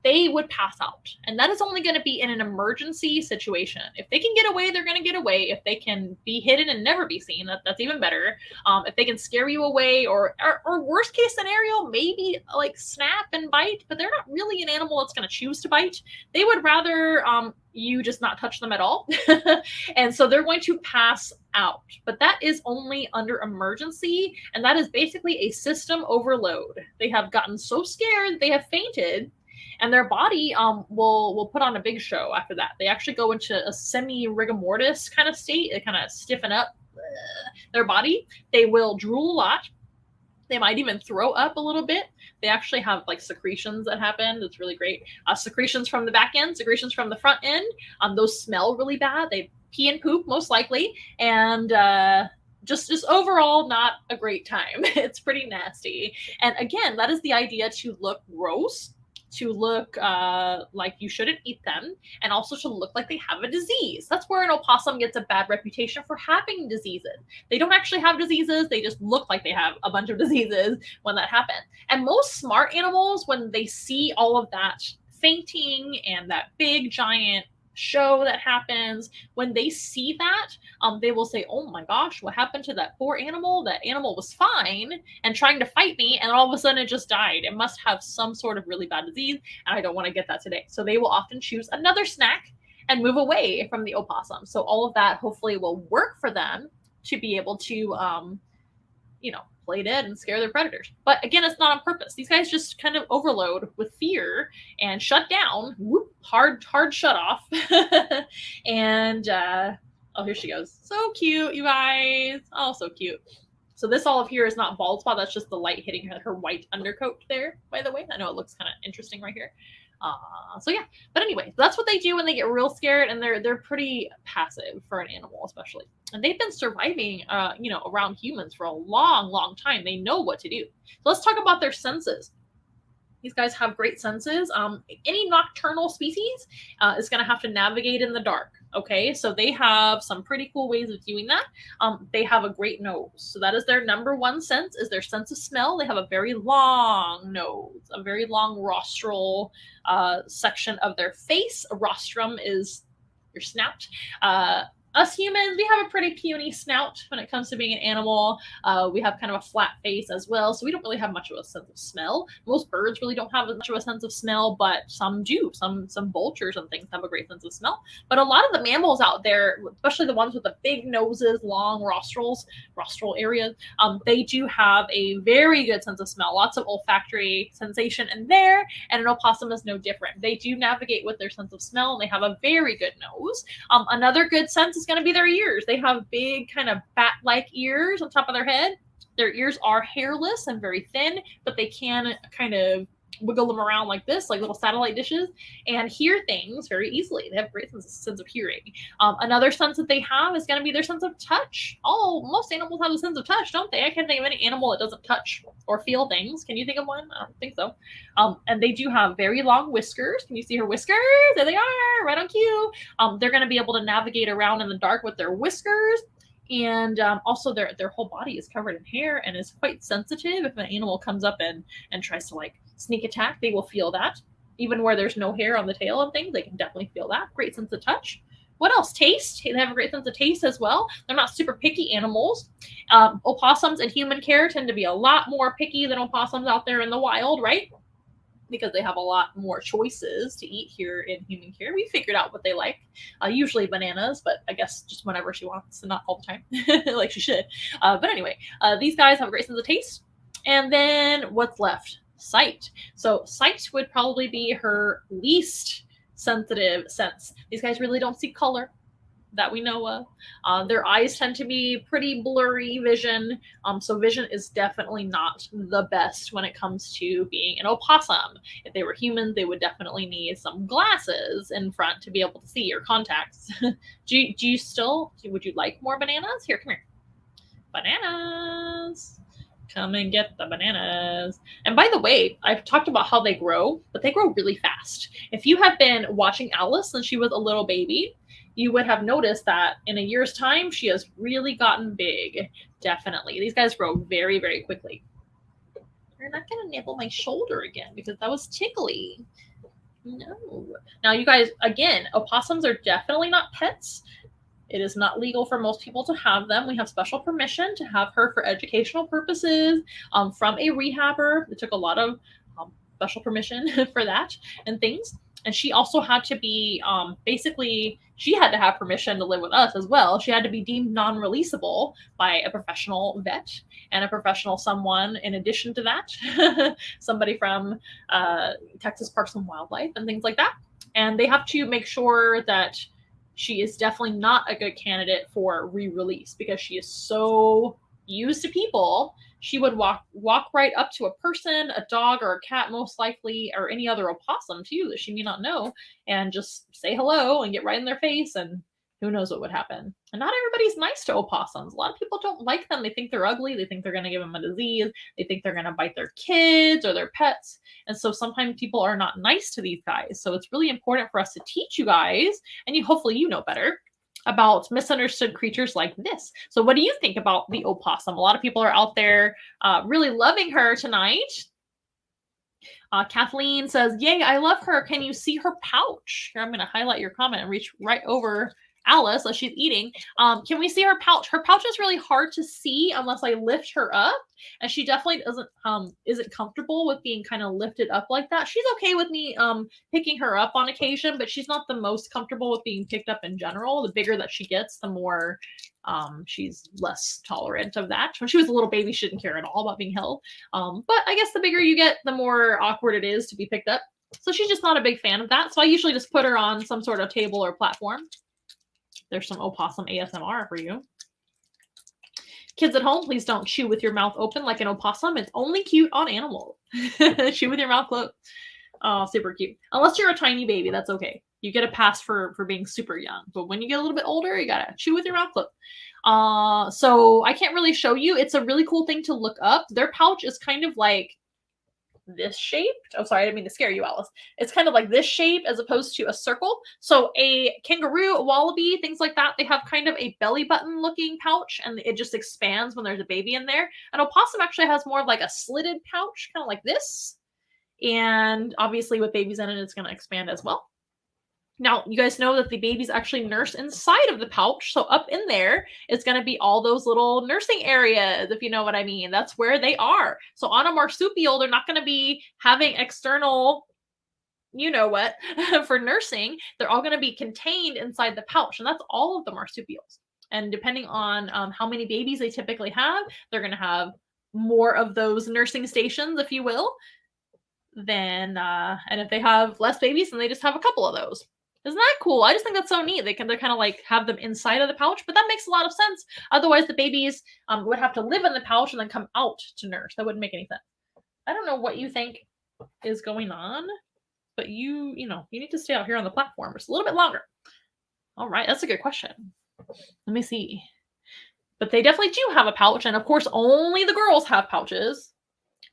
They would pass out. And that is only going to be in an emergency situation. If they can get away, they're going to get away. If they can be hidden and never be seen, that's even better. If they can scare you away or worst case scenario, maybe like snap and bite, but they're not really an animal that's going to choose to bite. They would rather you just not touch them at all. And so they're going to pass out. But that is only under emergency. And that is basically a system overload. They have gotten so scared that they have fainted. And their body will put on a big show after that. They actually go into a semi-rigor mortis kind of state. They kind of stiffen up their body. They will drool a lot. They might even throw up a little bit. They actually have like secretions that happen. That's really great. Secretions from the back end, secretions from the front end. Those smell really bad. They pee and poop most likely, and just overall not a great time. It's pretty nasty. And again, that is the idea, to look gross, to look like you shouldn't eat them, and also to look like they have a disease. That's where an opossum gets a bad reputation for having diseases. They don't actually have diseases, they just look like they have a bunch of diseases when that happens. And most smart animals, when they see all of that fainting and that big giant show that happens, when they see that, they will say, oh my gosh, what happened to that poor animal? That animal was fine and trying to fight me, and all of a sudden it just died. It must have some sort of really bad disease, and I don't want to get that today. So they will often choose another snack and move away from the opossum. So all of that hopefully will work for them to be able to play dead and scare their predators. But again, it's not on purpose. These guys just kind of overload with fear and shut down. Whoop, hard shut off. And oh, here she goes. So cute, you guys. Oh, so cute. So this olive here is not bald spot. That's just the light hitting her white undercoat there, by the way. I know it looks kind of interesting right here. So yeah, but anyway, that's what they do when they get real scared, and they're pretty passive for an animal, especially. And they've been surviving, around humans for a long time. They know what to do. So let's talk about their senses. These guys have great senses. Any nocturnal species is going to have to navigate in the dark. Okay, so they have some pretty cool ways of doing that. They have a great nose. So that is their number one sense, is their sense of smell. They have a very long nose, a very long rostral section of their face. A rostrum is your snout. Us humans, we have a pretty puny snout when it comes to being an animal. We have kind of a flat face as well, so we don't really have much of a sense of smell. Most birds really don't have much of a sense of smell, but some do. Some vultures and things have a great sense of smell. But a lot of the mammals out there, especially the ones with the big noses, long rostral areas, they do have a very good sense of smell. Lots of olfactory sensation in there, and an opossum is no different. They do navigate with their sense of smell, and they have a very good nose. Another good sense is going to be their ears. They have big kind of bat-like ears on top of their head. Their ears are hairless and very thin, but they can kind of wiggle them around like this, like little satellite dishes, and hear things very easily. They have a great sense of hearing. Another sense that they have is going to be their sense of touch. Most animals have a sense of touch, don't they? I can't think of any animal that doesn't touch or feel things. Can you think of one? I don't think so. And they do have very long whiskers. Can you see her whiskers? There they are, right on cue. They're going to be able to navigate around in the dark with their whiskers. And also their whole body is covered in hair and is quite sensitive. If an animal comes up and tries to like sneak attack, they will feel that. Even where there's no hair on the tail and things, they can definitely feel that. Great sense of touch. What else? Taste. They have a great sense of taste as well. They're not super picky animals. Opossums in human care tend to be a lot more picky than opossums out there in the wild, right? Because they have a lot more choices to eat here in human care. We figured out what they like. Usually bananas, but I guess just whenever she wants, and not all the time, like she should. But anyway, these guys have a great sense of taste. And then what's left? Sight. So sight would probably be her least sensitive sense. These guys really don't see color that we know of. Their eyes tend to be pretty blurry vision. So vision is definitely not the best when it comes to being an opossum. If they were humans, they would definitely need some glasses in front to be able to see, or contacts. Would you like more bananas? Here, come here. Bananas. Come and get the bananas. And by the way, I've talked about how they grow, but they grow really fast. If you have been watching Alice since she was a little baby, you would have noticed that in a year's time, she has really gotten big. Definitely. These guys grow very, very quickly. You're not going to nibble my shoulder again because that was tickly. No. Now, you guys, again, opossums are definitely not pets. It is not legal for most people to have them. We have special permission to have her for educational purposes from a rehabber. It took a lot of special permission for that and things. And she also had to be, she had to have permission to live with us as well. She had to be deemed non-releasable by a professional vet and a professional someone in addition to that, somebody from Texas Parks and Wildlife and things like that. And they have to make sure that she is definitely not a good candidate for re-release because she is so used to people she would walk right up to a person, a dog or a cat most likely, or any other opossum too that she may not know, and just say hello and get right in their face, and who knows what would happen. And not everybody's nice to opossums. A lot of people don't like them. They think they're ugly. They think they're going to give them a disease. They think they're going to bite their kids or their pets. And so sometimes people are not nice to these guys. So it's really important for us to teach you guys, and hopefully you know better, about misunderstood creatures like this. So what do you think about the opossum? A lot of people are out there really loving her tonight. Kathleen says, yay, I love her. Can you see her pouch? Here, I'm going to highlight your comment and reach right over Alice as she's eating. Can we see her pouch? Her pouch is really hard to see unless I lift her up, and she definitely isn't comfortable with being kind of lifted up like that. She's okay with me picking her up on occasion, but she's not the most comfortable with being picked up in general. The bigger that she gets, the more she's less tolerant of that. When she was a little baby, she didn't care at all about being held. But I guess the bigger you get, the more awkward it is to be picked up. So she's just not a big fan of that. So I usually just put her on some sort of table or platform. There's some opossum ASMR for you. Kids at home, please don't chew with your mouth open like an opossum. It's only cute on animals. Chew with your mouth closed. Oh, super cute. Unless you're a tiny baby, that's okay. You get a pass for being super young. But when you get a little bit older, you gotta chew with your mouth closed. So I can't really show you. It's a really cool thing to look up. Their pouch is kind of like this shaped. Oh, sorry, I didn't mean to scare you, Alice. It's kind of like this shape as opposed to a circle. So a kangaroo, a wallaby, things like that, they have kind of a belly button looking pouch, and it just expands when there's a baby in there. An opossum actually has more of like a slitted pouch, kind of like this. And obviously with babies in it, it's going to expand as well. Now, you guys know that the babies actually nurse inside of the pouch. So up in there is going to be all those little nursing areas, if you know what I mean. That's where they are. So on a marsupial, they're not going to be having external, you know what, for nursing. They're all going to be contained inside the pouch. And that's all of the marsupials. And depending on how many babies they typically have, they're going to have more of those nursing stations, if you will. And if they have less babies, then they just have a couple of those. Isn't that cool? I just think that's so neat. They're kind of like have them inside of the pouch, but that makes a lot of sense. Otherwise, the babies would have to live in the pouch and then come out to nurse. That wouldn't make any sense. I don't know what you think is going on, but you need to stay out here on the platform just a little bit longer. All right, that's a good question. Let me see. But they definitely do have a pouch, and of course, only the girls have pouches,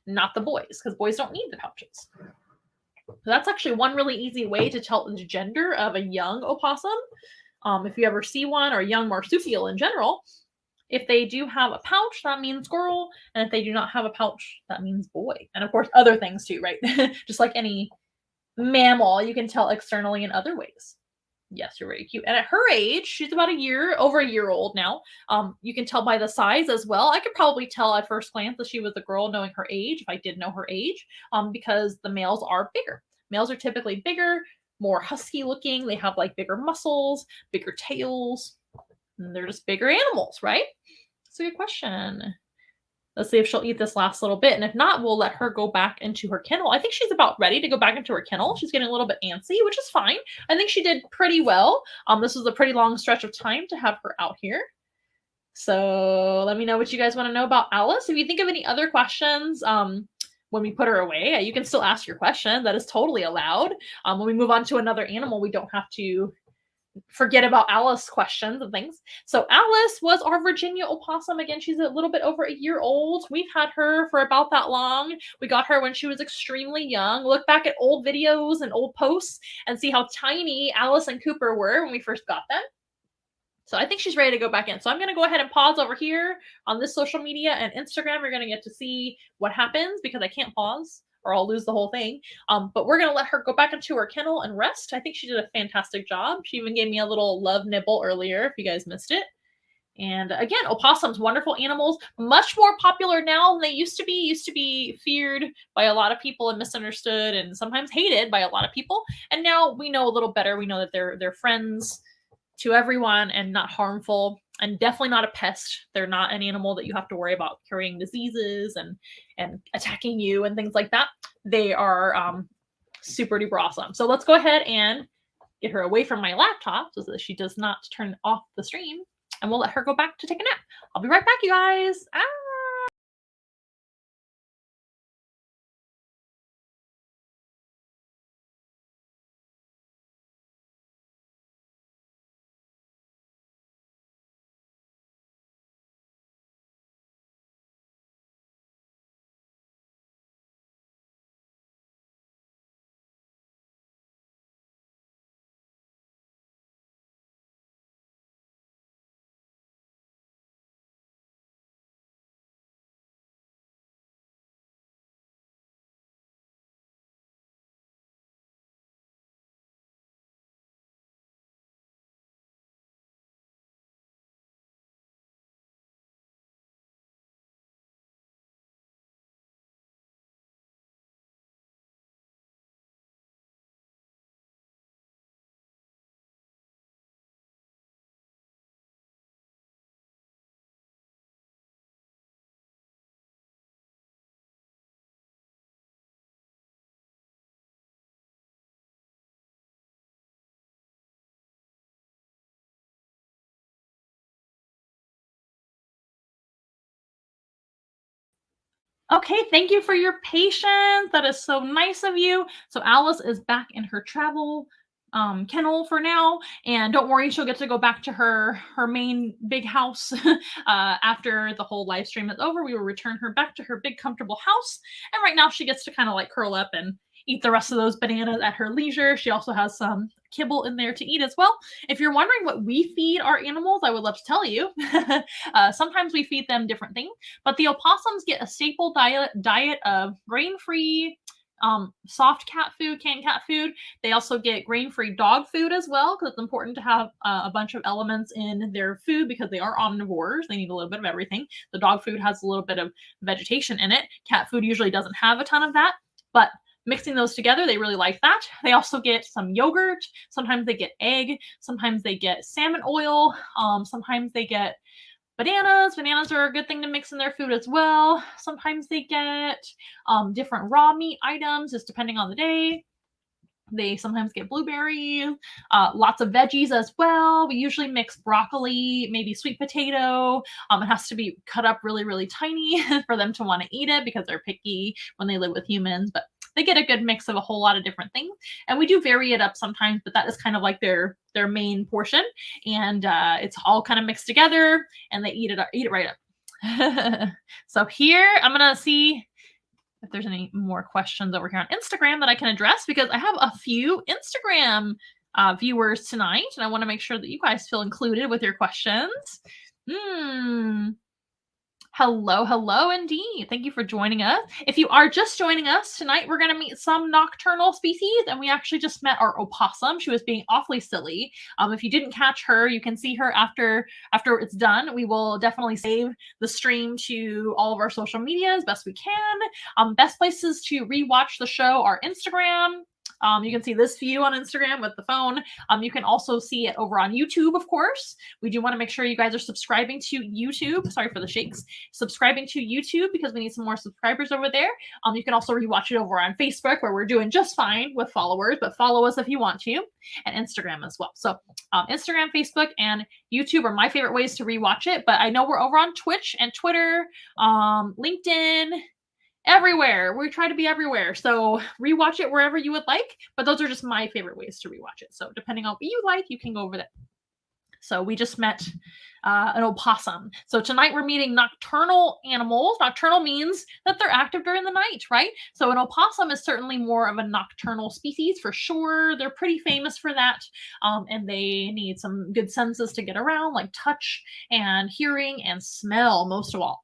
not the boys, because boys don't need the pouches. So that's actually one really easy way to tell the gender of a young opossum. If you ever see one, or a young marsupial in general, if they do have a pouch, that means girl. And if they do not have a pouch, that means boy. And of course, other things too, right? Just like any mammal, you can tell externally in other ways. Yes, you're very cute. And at her age, she's about over a year old now. You can tell by the size as well. I could probably tell at first glance that she was a girl knowing her age, if I did know her age, because the males are bigger. Males are typically bigger, more husky looking. They have like bigger muscles, bigger tails, and they're just bigger animals, right? That's a good question. Let's see if she'll eat this last little bit. And if not, we'll let her go back into her kennel. I think she's about ready to go back into her kennel. She's getting a little bit antsy, which is fine. I think she did pretty well. This was a pretty long stretch of time to have her out here. So let me know what you guys want to know about Alice. If you think of any other questions when we put her away, you can still ask your question. That is totally allowed. When we move on to another animal, we don't have to forget about Alice questions and things. So Alice was our Virginia opossum. Again, she's a little bit over a year old. We've had her for about that long. We got her when she was extremely young. Look back at old videos and old posts and see how tiny Alice and Cooper were when we first got them. So I think she's ready to go back in. So I'm going to go ahead and pause over here on this social media and Instagram. You're going to get to see what happens because I can't pause or I'll lose the whole thing. But we're going to let her go back into her kennel and rest. I think she did a fantastic job. She even gave me a little love nibble earlier, if you guys missed it. And again, opossums, wonderful animals, much more popular now than they used to be. Used to be feared by a lot of people and misunderstood and sometimes hated by a lot of people. And now we know a little better. We know that they're friends to everyone and not harmful, and definitely not a pest. They're not an animal that you have to worry about carrying diseases and attacking you and things like that. They are super duper awesome. So let's go ahead and get her away from my laptop so that she does not turn off the stream, and we'll let her go back to take a nap. I'll be right back, you guys. Okay, thank you for your patience. That is so nice of you. So Alice is back in her travel kennel for now, and don't worry, she'll get to go back to her main big house after the whole live stream is over. We will return her back to her big comfortable house, and right now she gets to kind of like curl up and eat the rest of those bananas at her leisure. She also has some kibble in there to eat as well. If you're wondering what we feed our animals, I would love to tell you. Sometimes we feed them different things, but the opossums get a staple diet of grain-free soft cat food, canned cat food. They also get grain-free dog food as well, because it's important to have a bunch of elements in their food because they are omnivores. They need a little bit of everything. The dog food has a little bit of vegetation in it. Cat food usually doesn't have a ton of that, but mixing those together, they really like that. They also get some yogurt. Sometimes they get egg. Sometimes they get salmon oil. Sometimes they get bananas. Bananas are a good thing to mix in their food as well. Sometimes they get different raw meat items, just depending on the day. They sometimes get blueberries, lots of veggies as well. We usually mix broccoli, maybe sweet potato. It has to be cut up really, really tiny for them to want to eat it because they're picky when they live with humans. But they get a good mix of a whole lot of different things. And we do vary it up sometimes, but that is kind of like their main portion. And it's all kind of mixed together, and they eat it right up. So here I'm gonna see if there's any more questions over here on Instagram that I can address, because I have a few Instagram viewers tonight, and I want to make sure that you guys feel included with your questions. Hello, hello indeed. Thank you for joining us. If you are just joining us tonight, we're going to meet some nocturnal species, and we actually just met our opossum. She was being awfully silly. If you didn't catch her, you can see her after it's done. We will definitely save the stream to all of our social media as best we can. Best places to rewatch the show are Instagram. You can see this view on Instagram with the phone. You can also see it over on YouTube, of course. We do want to make sure you guys are subscribing to YouTube. Sorry for the shakes. Subscribing to YouTube because we need some more subscribers over there. You can also rewatch it over on Facebook, where we're doing just fine with followers, but follow us if you want to, and Instagram as well. So Instagram, Facebook, and YouTube are my favorite ways to rewatch it, but I know we're over on Twitch and Twitter, LinkedIn, everywhere. We try to be everywhere. So rewatch it wherever you would like, but those are just my favorite ways to rewatch it. So depending on what you like, you can go over there. So we just met an opossum. So tonight we're meeting nocturnal animals. Nocturnal means that they're active during the night, right? So an opossum is certainly more of a nocturnal species for sure. They're pretty famous for that. And they need some good senses to get around, like touch and hearing and smell, most of all.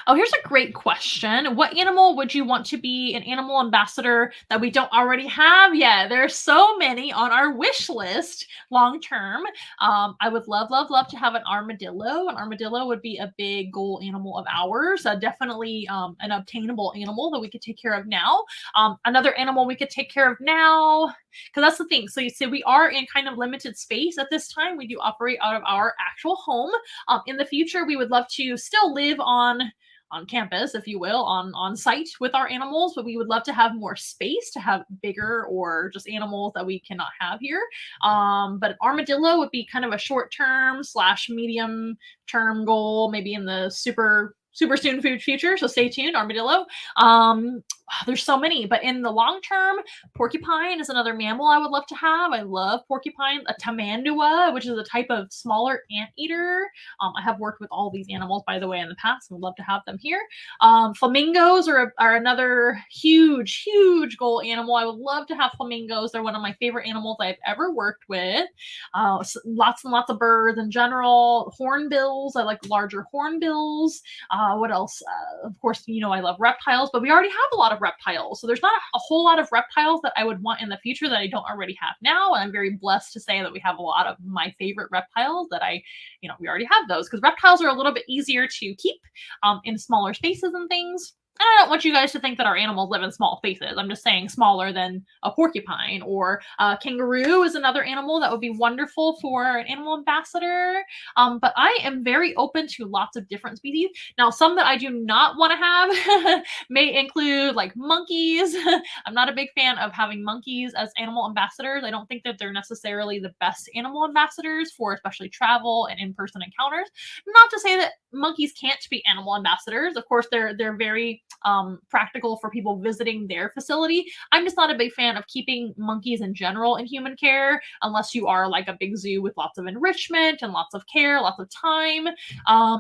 Oh, here's a great question. What animal would you want to be an animal ambassador that we don't already have yet? There's so many on our wish list long term. I would love, love, love to have an armadillo. An armadillo would be a big goal animal of ours. Definitely an obtainable animal that we could take care of now. Another animal we could take care of now, because that's the thing. So you see, we are in kind of limited space at this time. We do operate out of our actual home. In the future, we would love to still live on campus, if you will, on site with our animals, but we would love to have more space to have bigger or just animals that we cannot have here. But an armadillo would be kind of a short term / medium term goal, maybe in the super soon future. So stay tuned, armadillo. There's so many, but in the long term, porcupine is another mammal I would love to have. I love porcupine. A tamandua, which is a type of smaller anteater. I have worked with all these animals, by the way, in the past, and would love to have them here. Flamingos are another huge, huge goal animal. I would love to have flamingos. They're one of my favorite animals I've ever worked with. Lots and lots of birds in general. Hornbills. I like larger hornbills. What else? Of course, I love reptiles, but we already have a lot of reptiles. So there's not a whole lot of reptiles that I would want in the future that I don't already have now. And I'm very blessed to say that we have a lot of my favorite reptiles that we already have those, because reptiles are a little bit easier to keep in smaller spaces and things. And I don't want you guys to think that our animals live in small spaces. I'm just saying smaller than a porcupine, or a kangaroo is another animal that would be wonderful for an animal ambassador. But I am very open to lots of different species. Now, some that I do not want to have may include like monkeys. I'm not a big fan of having monkeys as animal ambassadors. I don't think that they're necessarily the best animal ambassadors for especially travel and in-person encounters. Not to say that monkeys can't be animal ambassadors. Of course, they're very practical for people visiting their facility. I'm just not a big fan of keeping monkeys in general in human care unless you are like a big zoo with lots of enrichment and lots of care, lots of time.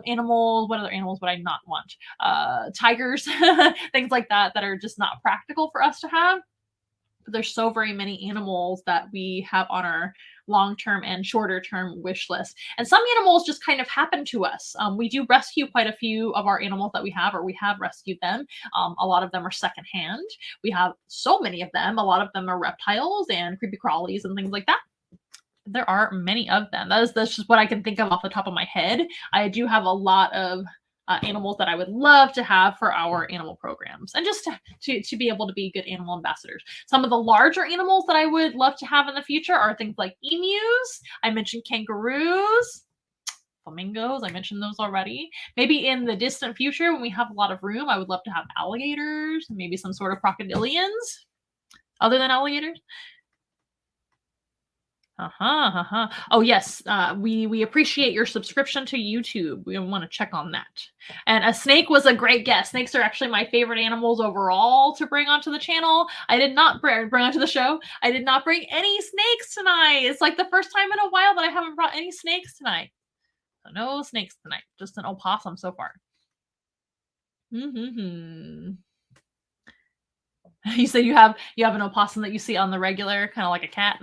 Animals, what other animals would I not want? Tigers, things like that are just not practical for us to have. But there's so very many animals that we have on our long-term and shorter-term wish list. And some animals just kind of happen to us. We do rescue quite a few of our animals that we have, or we have rescued them. A lot of them are secondhand. We have so many of them. A lot of them are reptiles and creepy crawlies and things like that. There are many of them. That's just what I can think of off the top of my head. I do have a lot of animals that I would love to have for our animal programs, and just to be able to be good animal ambassadors. Some of the larger animals that I would love to have in the future are things like emus. I mentioned kangaroos, flamingos. I mentioned those already. Maybe in the distant future, when we have a lot of room, I would love to have alligators, maybe some sort of crocodilians. Other than alligators. Oh yes, we appreciate your subscription to YouTube. We want to check on that. And a snake was a great guess. Snakes are actually my favorite animals overall to bring onto the channel. I did not bring onto the show. I did not bring any snakes tonight. It's like the first time in a while that I haven't brought any snakes tonight. So no snakes tonight. Just an opossum so far. You said you have an opossum that you see on the regular, kind of like a cat.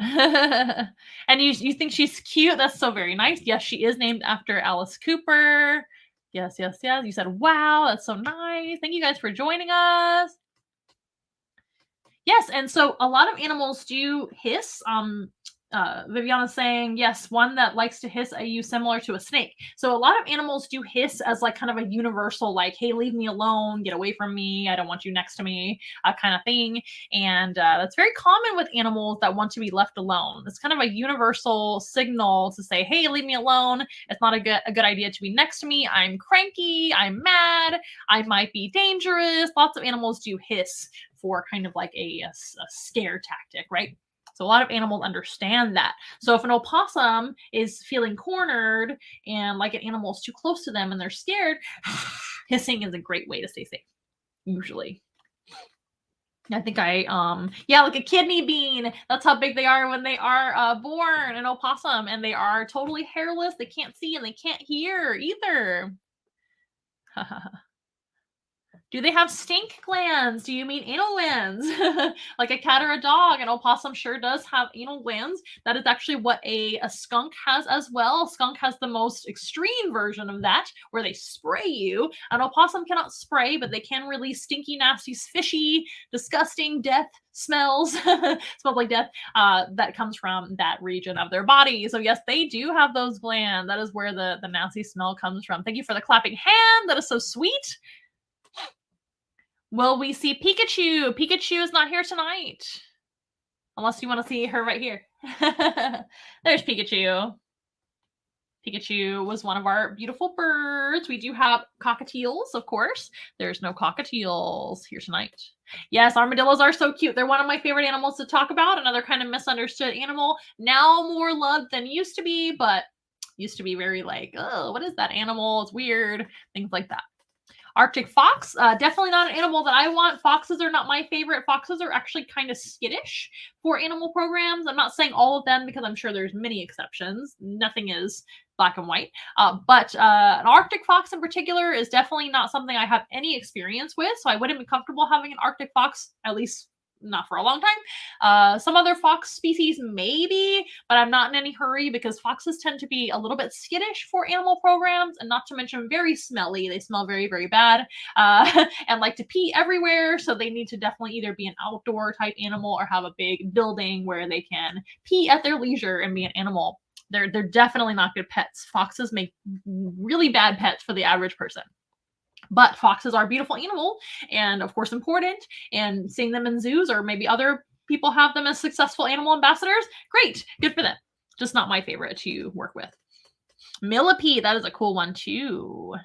And you think she's cute. That's so very nice. Yes, she is named after Alice Cooper. Yes. You said, wow, that's so nice. Thank you guys for joining us. Yes, and so a lot of animals do hiss. Viviana's saying, yes, one that likes to hiss at you similar to a snake. So a lot of animals do hiss as like kind of a universal, like, hey, leave me alone, get away from me, I don't want you next to me, kind of thing. And that's very common with animals that want to be left alone. It's kind of a universal signal to say, hey, leave me alone. It's not a good idea to be next to me. I'm cranky, I'm mad, I might be dangerous. Lots of animals do hiss for kind of like a scare tactic, right? So a lot of animals understand that. So if an opossum is feeling cornered and like an animal is too close to them and they're scared, hissing is a great way to stay safe, usually. I think like a kidney bean. That's how big they are when they are born, an opossum, and they are totally hairless. They can't see and they can't hear either. Do they have stink glands? Do you mean anal glands? Like a cat or a dog? An opossum sure does have anal glands. That is actually what a skunk has as well. A skunk has the most extreme version of that, where they spray you. An opossum cannot spray, but they can release stinky, nasty, fishy, disgusting death smells. Smells like death. That comes from that region of their body. So yes, they do have those glands. That is where the nasty smell comes from. Thank you for the clapping hand. That is so sweet. Will we see Pikachu? Pikachu is not here tonight. Unless you want to see her right here. There's Pikachu. Pikachu was one of our beautiful birds. We do have cockatiels, of course. There's no cockatiels here tonight. Yes, armadillos are so cute. They're one of my favorite animals to talk about. Another kind of misunderstood animal. Now more loved than used to be, but used to be very like, oh, what is that animal? It's weird. Things like that. Arctic fox, definitely not an animal that I want. Foxes are not my favorite. Foxes are actually kind of skittish for animal programs. I'm not saying all of them because I'm sure there's many exceptions. Nothing is black and white. But an Arctic fox in particular is definitely not something I have any experience with. So I wouldn't be comfortable having an Arctic fox, at least not for a long time. Some other fox species maybe, but I'm not in any hurry because foxes tend to be a little bit skittish for animal programs, and not to mention very smelly. They smell very, very bad and like to pee everywhere. So they need to definitely either be an outdoor type animal or have a big building where they can pee at their leisure and be an animal. They're definitely not good pets. Foxes make really bad pets for the average person. But foxes are a beautiful animal and, of course, important. And seeing them in zoos or maybe other people have them as successful animal ambassadors, great, good for them. Just not my favorite to work with. Millipede, that is a cool one too.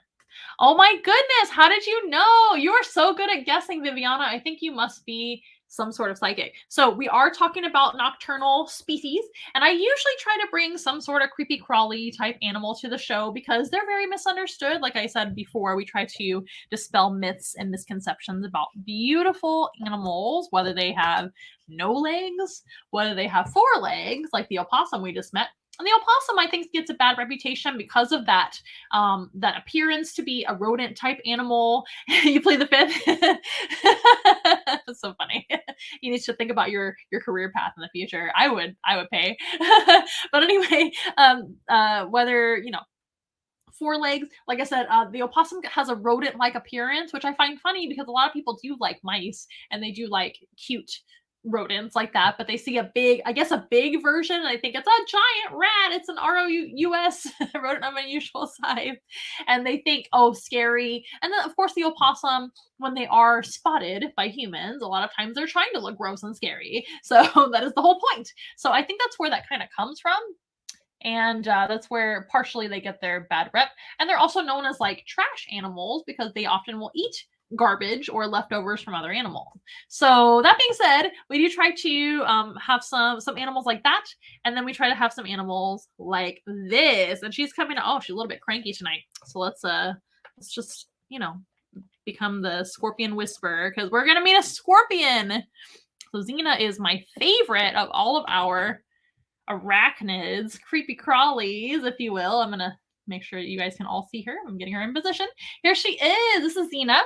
Oh my goodness, how did you know? You are so good at guessing, Viviana. I think you must be some sort of psychic. So we are talking about nocturnal species, and I usually try to bring some sort of creepy crawly type animal to the show because they're very misunderstood. Like I said before, we try to dispel myths and misconceptions about beautiful animals, whether they have no legs, whether they have 4 legs, like the opossum we just met. And the opossum, I think, gets a bad reputation because of that that appearance to be a rodent type animal. You play the fifth. That's so funny. You need to think about your career path in the future. I would pay. But anyway, whether 4 legs, like I said, the opossum has a rodent-like appearance, which I find funny because a lot of people do like mice and they do like cute rodents like that, but they see a big, I guess a big version, and I think it's a giant rat. It's an ROUS, rodent of unusual size. And they think, oh, scary. And then, of course, the opossum, when they are spotted by humans, a lot of times they're trying to look gross and scary. So that is the whole point. So I think that's where that kind of comes from. And that's where partially they get their bad rep. And they're also known as like trash animals because they often will eat garbage or leftovers from other animals. So that being said, we do try to have some animals like that, and then we try to have some animals like this. And she's coming. Oh, she's a little bit cranky tonight. So let's just become the scorpion whisperer because we're gonna meet a scorpion. So Xena is my favorite of all of our arachnids, creepy crawlies, if you will. I'm gonna make sure you guys can all see her. I'm getting her in position. Here she is. This is Xena,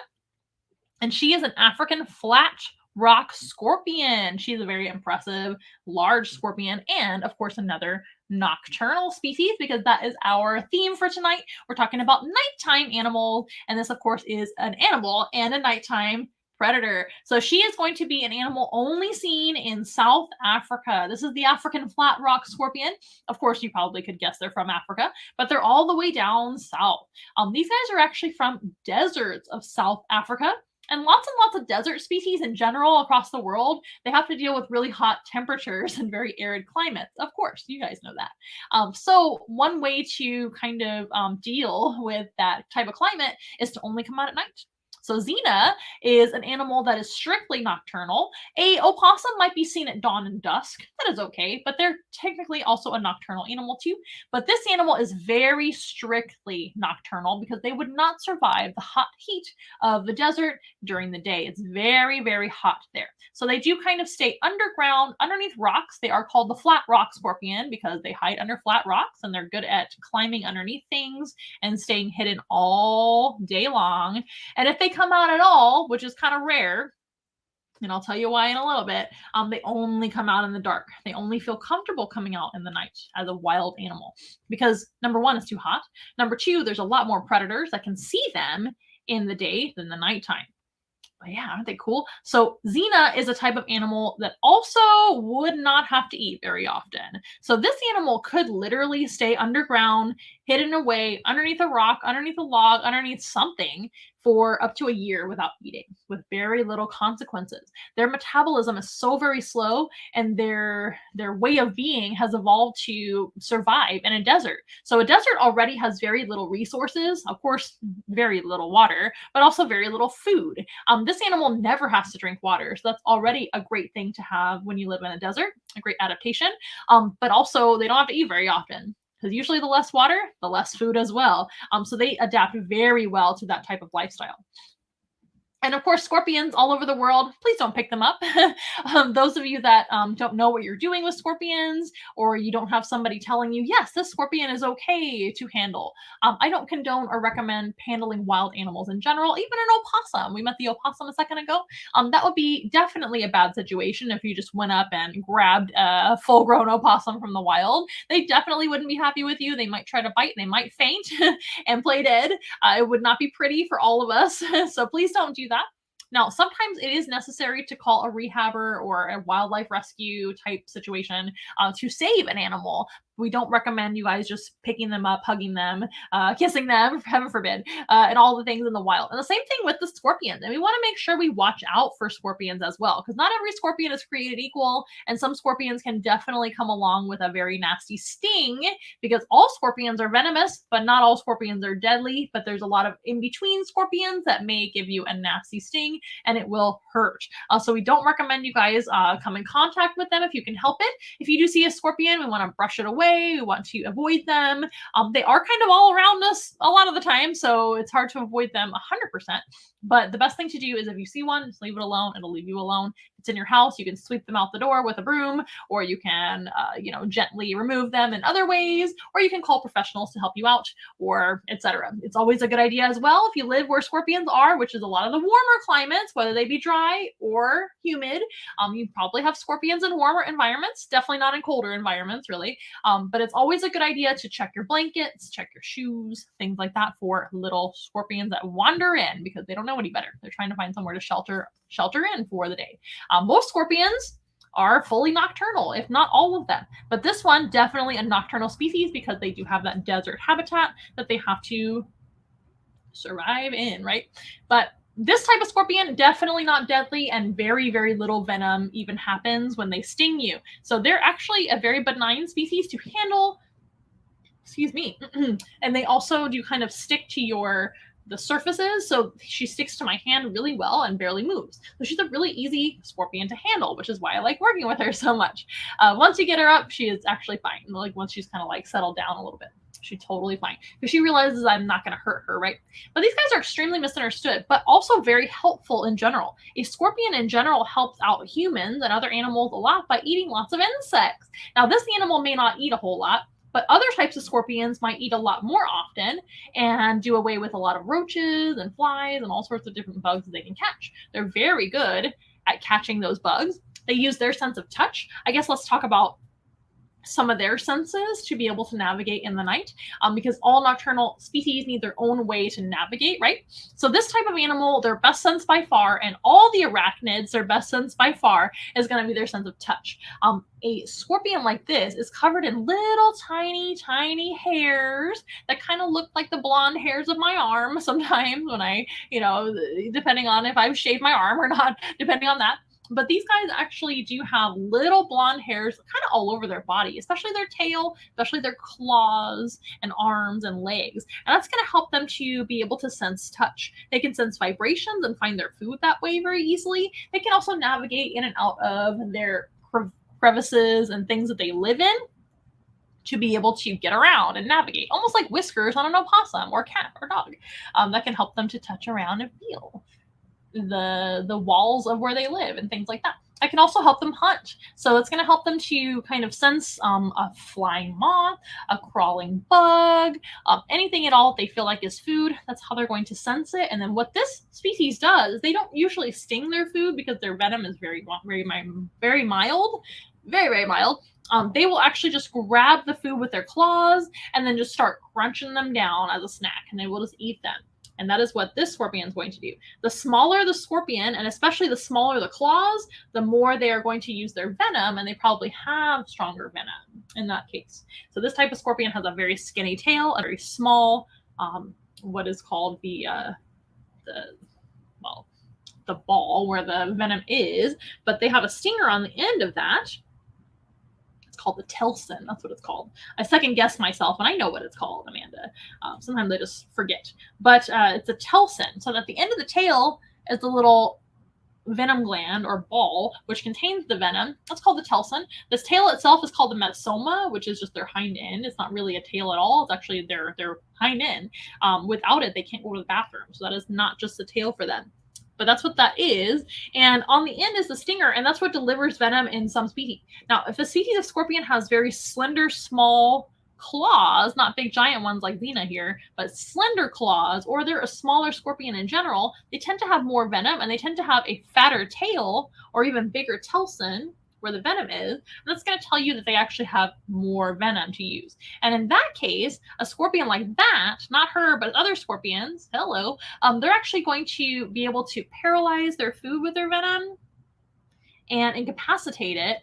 and she is an African flat rock scorpion. She's a very impressive, large scorpion, and of course, another nocturnal species because that is our theme for tonight. We're talking about nighttime animals, and this, of course, is an animal and a nighttime predator. So she is going to be an animal only seen in South Africa. This is the African flat rock scorpion. Of course, you probably could guess they're from Africa, but they're all the way down south. These guys are actually from deserts of South Africa. And lots of desert species in general across the world, they have to deal with really hot temperatures and very arid climates. Of course, you guys know that. So one way to kind of deal with that type of climate is to only come out at night. So Xena is an animal that is strictly nocturnal. A opossum might be seen at dawn and dusk. That is okay, but they're technically also a nocturnal animal too. But this animal is very strictly nocturnal because they would not survive the hot heat of the desert during the day. It's very, very hot there. So they do kind of stay underground, underneath rocks. They are called the flat rock scorpion because they hide under flat rocks and they're good at climbing underneath things and staying hidden all day long. And if they come out at all, which is kind of rare, and I'll tell you why in a little bit, they only come out in the dark. They only feel comfortable coming out in the night as a wild animal because number one, it's too hot. Number two, there's a lot more predators that can see them in the day than the nighttime. But yeah, aren't they cool? So Xena is a type of animal that also would not have to eat very often. So this animal could literally stay underground, hidden away, underneath a rock, underneath a log, underneath something for up to a year without eating, with very little consequences. Their metabolism is so very slow, and their way of being has evolved to survive in a desert. So a desert already has very little resources, of course, very little water, but also very little food. This animal never has to drink water, so that's already a great thing to have when you live in a desert, a great adaptation. But also, they don't have to eat very often, because usually the less water, the less food as well. So they adapt very well to that type of lifestyle. And of course, scorpions all over the world, please don't pick them up. Those of you that don't know what you're doing with scorpions, or you don't have somebody telling you, yes, this scorpion is okay to handle. I don't condone or recommend handling wild animals in general, even an opossum. We met the opossum a second ago. That would be definitely a bad situation if you just went up and grabbed a full-grown opossum from the wild. They definitely wouldn't be happy with you. They might try to bite, they might faint and play dead. It would not be pretty for all of us. So please don't do that. Now, sometimes it is necessary to call a rehabber or a wildlife rescue type situation to save an animal, We don't recommend you guys just picking them up, hugging them, kissing them, heaven forbid, and all the things in the wild. And the same thing with the scorpions. And we want to make sure we watch out for scorpions as well, because not every scorpion is created equal, and some scorpions can definitely come along with a very nasty sting, because all scorpions are venomous, but not all scorpions are deadly. But there's a lot of in-between scorpions that may give you a nasty sting, and it will hurt. So we don't recommend you guys come in contact with them if you can help it. If you do see a scorpion, we want to brush it away. We want to avoid them. They are kind of all around us a lot of the time, so it's hard to avoid them 100%. But the best thing to do is if you see one, just leave it alone. It'll leave you alone. It's in your house. You can sweep them out the door with a broom, or you can, gently remove them in other ways, or you can call professionals to help you out, or etc. It's always a good idea as well if you live where scorpions are, which is a lot of the warmer climates, whether they be dry or humid. You probably have scorpions in warmer environments, definitely not in colder environments, really. But it's always a good idea to check your blankets, check your shoes, things like that for little scorpions that wander in because they don't know any better. They're trying to find somewhere to shelter in for the day. Most scorpions are fully nocturnal, if not all of them. But this one, definitely a nocturnal species because they do have that desert habitat that they have to survive in, right? But this type of scorpion, definitely not deadly, and very, very little venom even happens when they sting you. So they're actually a very benign species to handle, excuse me. And they also do kind of stick to the surfaces, so she sticks to my hand really well and barely moves. So she's a really easy scorpion to handle, which is why I like working with her so much. Once you get her up, she is actually fine. Like once she's kind of like settled down a little bit, she's totally fine because she realizes I'm not going to hurt her, right? But these guys are extremely misunderstood, but also very helpful in general. A scorpion in general helps out humans and other animals a lot by eating lots of insects. Now, this animal may not eat a whole lot, but other types of scorpions might eat a lot more often and do away with a lot of roaches and flies and all sorts of different bugs that they can catch. They're very good at catching those bugs. They use their sense of touch. I guess let's talk about some of their senses to be able to navigate in the night, because all nocturnal species need their own way to navigate, right? So this type of animal, their best sense by far, and all the arachnids, their best sense by far is going to be their sense of touch. A scorpion like this is covered in little tiny, tiny hairs that kind of look like the blonde hairs of my arm sometimes when I, depending on if I've shaved my arm or not, depending on that. But these guys actually do have little blonde hairs kind of all over their body, especially their tail, especially their claws and arms and legs. And that's going to help them to be able to sense touch. They can sense vibrations and find their food that way very easily. They can also navigate in and out of their crevices and things that they live in to be able to get around and navigate, almost like whiskers on an opossum or cat or dog. That can help them to touch around and feel the walls of where they live and things like that. I can also help them hunt. So it's going to help them to kind of sense a flying moth, a crawling bug, anything at all that they feel like is food. That's how they're going to sense it. And then what this species does, they don't usually sting their food because their venom is very, very, very mild, very, very mild. They will actually just grab the food with their claws and then just start crunching them down as a snack, and they will just eat them. And that is what this scorpion is going to do. The smaller the scorpion, and especially the smaller the claws, the more they are going to use their venom, and they probably have stronger venom in that case. So this type of scorpion has a very skinny tail, a very small, what is called the ball where the venom is, but they have a stinger on the end of that. Called the telson. That's what it's called. I second guess myself, and I know what it's called, Amanda. Sometimes I just forget. But it's a telson. So at the end of the tail is the little venom gland or ball, which contains the venom. That's called the telson. This tail itself is called the metasoma, which is just their hind end. It's not really a tail at all. It's actually their hind end. Without it, they can't go to the bathroom. So that is not just the tail for them. But that's what that is. And on the end is the stinger, and that's what delivers venom in some species. Now, if a species of scorpion has very slender, small claws, not big giant ones like Xena here, but slender claws, or they're a smaller scorpion in general, they tend to have more venom, and they tend to have a fatter tail or even bigger telson where the venom is, and that's going to tell you that they actually have more venom to use. And in that case, a scorpion like that, not her, but other scorpions, they're actually going to be able to paralyze their food with their venom and incapacitate it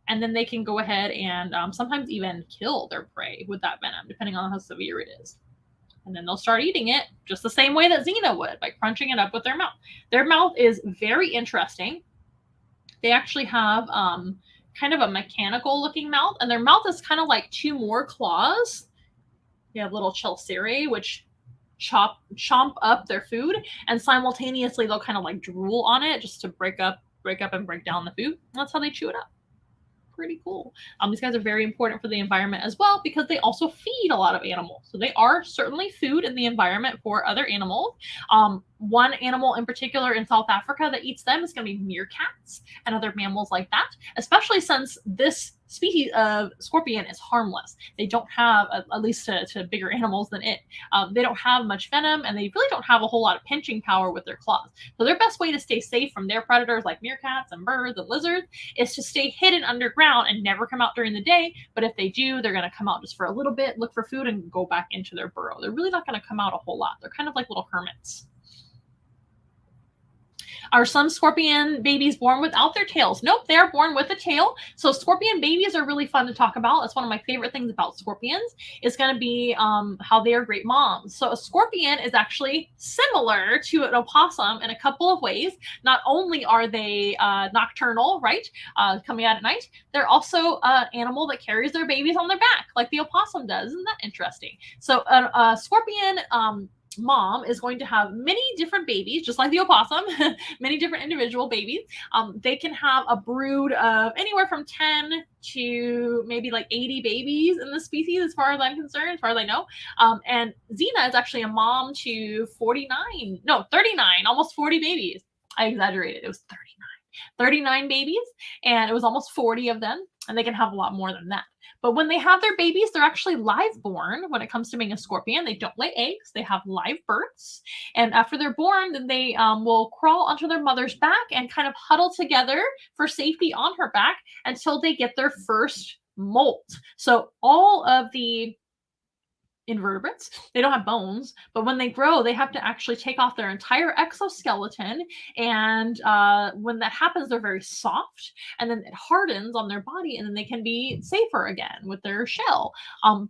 and then they can go ahead and sometimes even kill their prey with that venom, depending on how severe it is. And then they'll start eating it just the same way that Xena would, by crunching it up with their mouth. Their mouth is very interesting. They actually have kind of a mechanical looking mouth, and their mouth is kind of like two more claws. They have little chelicerae, which chomp up their food, and simultaneously they'll kind of like drool on it just to break up and break down the food. That's how they chew it up. Pretty cool. These guys are very important for the environment as well because they also feed a lot of animals. So they are certainly food in the environment for other animals. One animal in particular in South Africa that eats them is going to be meerkats and other mammals like that, especially since this species of scorpion is harmless. They don't have, at least to bigger animals than it, they don't have much venom, and they really don't have a whole lot of pinching power with their claws. So their best way to stay safe from their predators like meerkats and birds and lizards is to stay hidden underground and never come out during the day. But if they do, they're going to come out just for a little bit, look for food, and go back into their burrow. They're really not going to come out a whole lot. They're kind of like little hermits. Are some scorpion babies born without their tails? Nope, they're born with a tail. So scorpion babies are really fun to talk about. That's one of my favorite things about scorpions. Is going to be how they are great moms. So a scorpion is actually similar to an opossum in a couple of ways. Not only are they nocturnal, right, coming out at night, they're also an animal that carries their babies on their back, like the opossum does. Isn't that interesting? So a scorpion mom is going to have many different babies, just like the opossum, many different individual babies. They can have a brood of anywhere from 10 to maybe like 80 babies in the species, as far as I'm concerned, as far as I know. And Xena is actually a mom to 39, no, 39, almost 40 babies. I exaggerated. It was 39 babies, and it was almost 40 of them, and they can have a lot more than that. But when they have their babies, they're actually live born. When it comes to being a scorpion, they don't lay eggs. They have live births. And after they're born, then they will crawl onto their mother's back and kind of huddle together for safety on her back until they get their first molt. So all of the invertebrates, they don't have bones, but when they grow, they have to actually take off their entire exoskeleton, and when that happens, they're very soft, and then it hardens on their body, and then they can be safer again with their shell.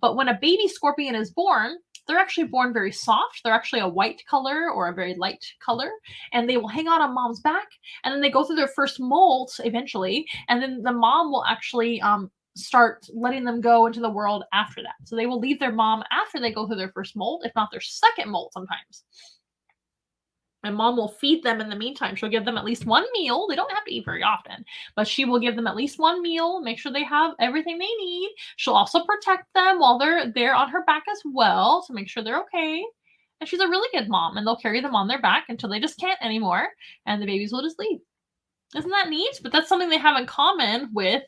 But when a baby scorpion is born, they're actually born very soft. They're actually a white color or a very light color, and they will hang out on mom's back, and then they go through their first molt eventually, and then the mom will actually start letting them go into the world after that. So they will leave their mom after they go through their first molt, if not their second molt sometimes. And mom will feed them in the meantime. She'll give them at least one meal. They don't have to eat very often, but she will give them at least one meal, make sure they have everything they need. She'll also protect them while they're there on her back as well to make sure they're okay. And she's a really good mom, and they'll carry them on their back until they just can't anymore, and the babies will just leave. Isn't that neat? But that's something they have in common with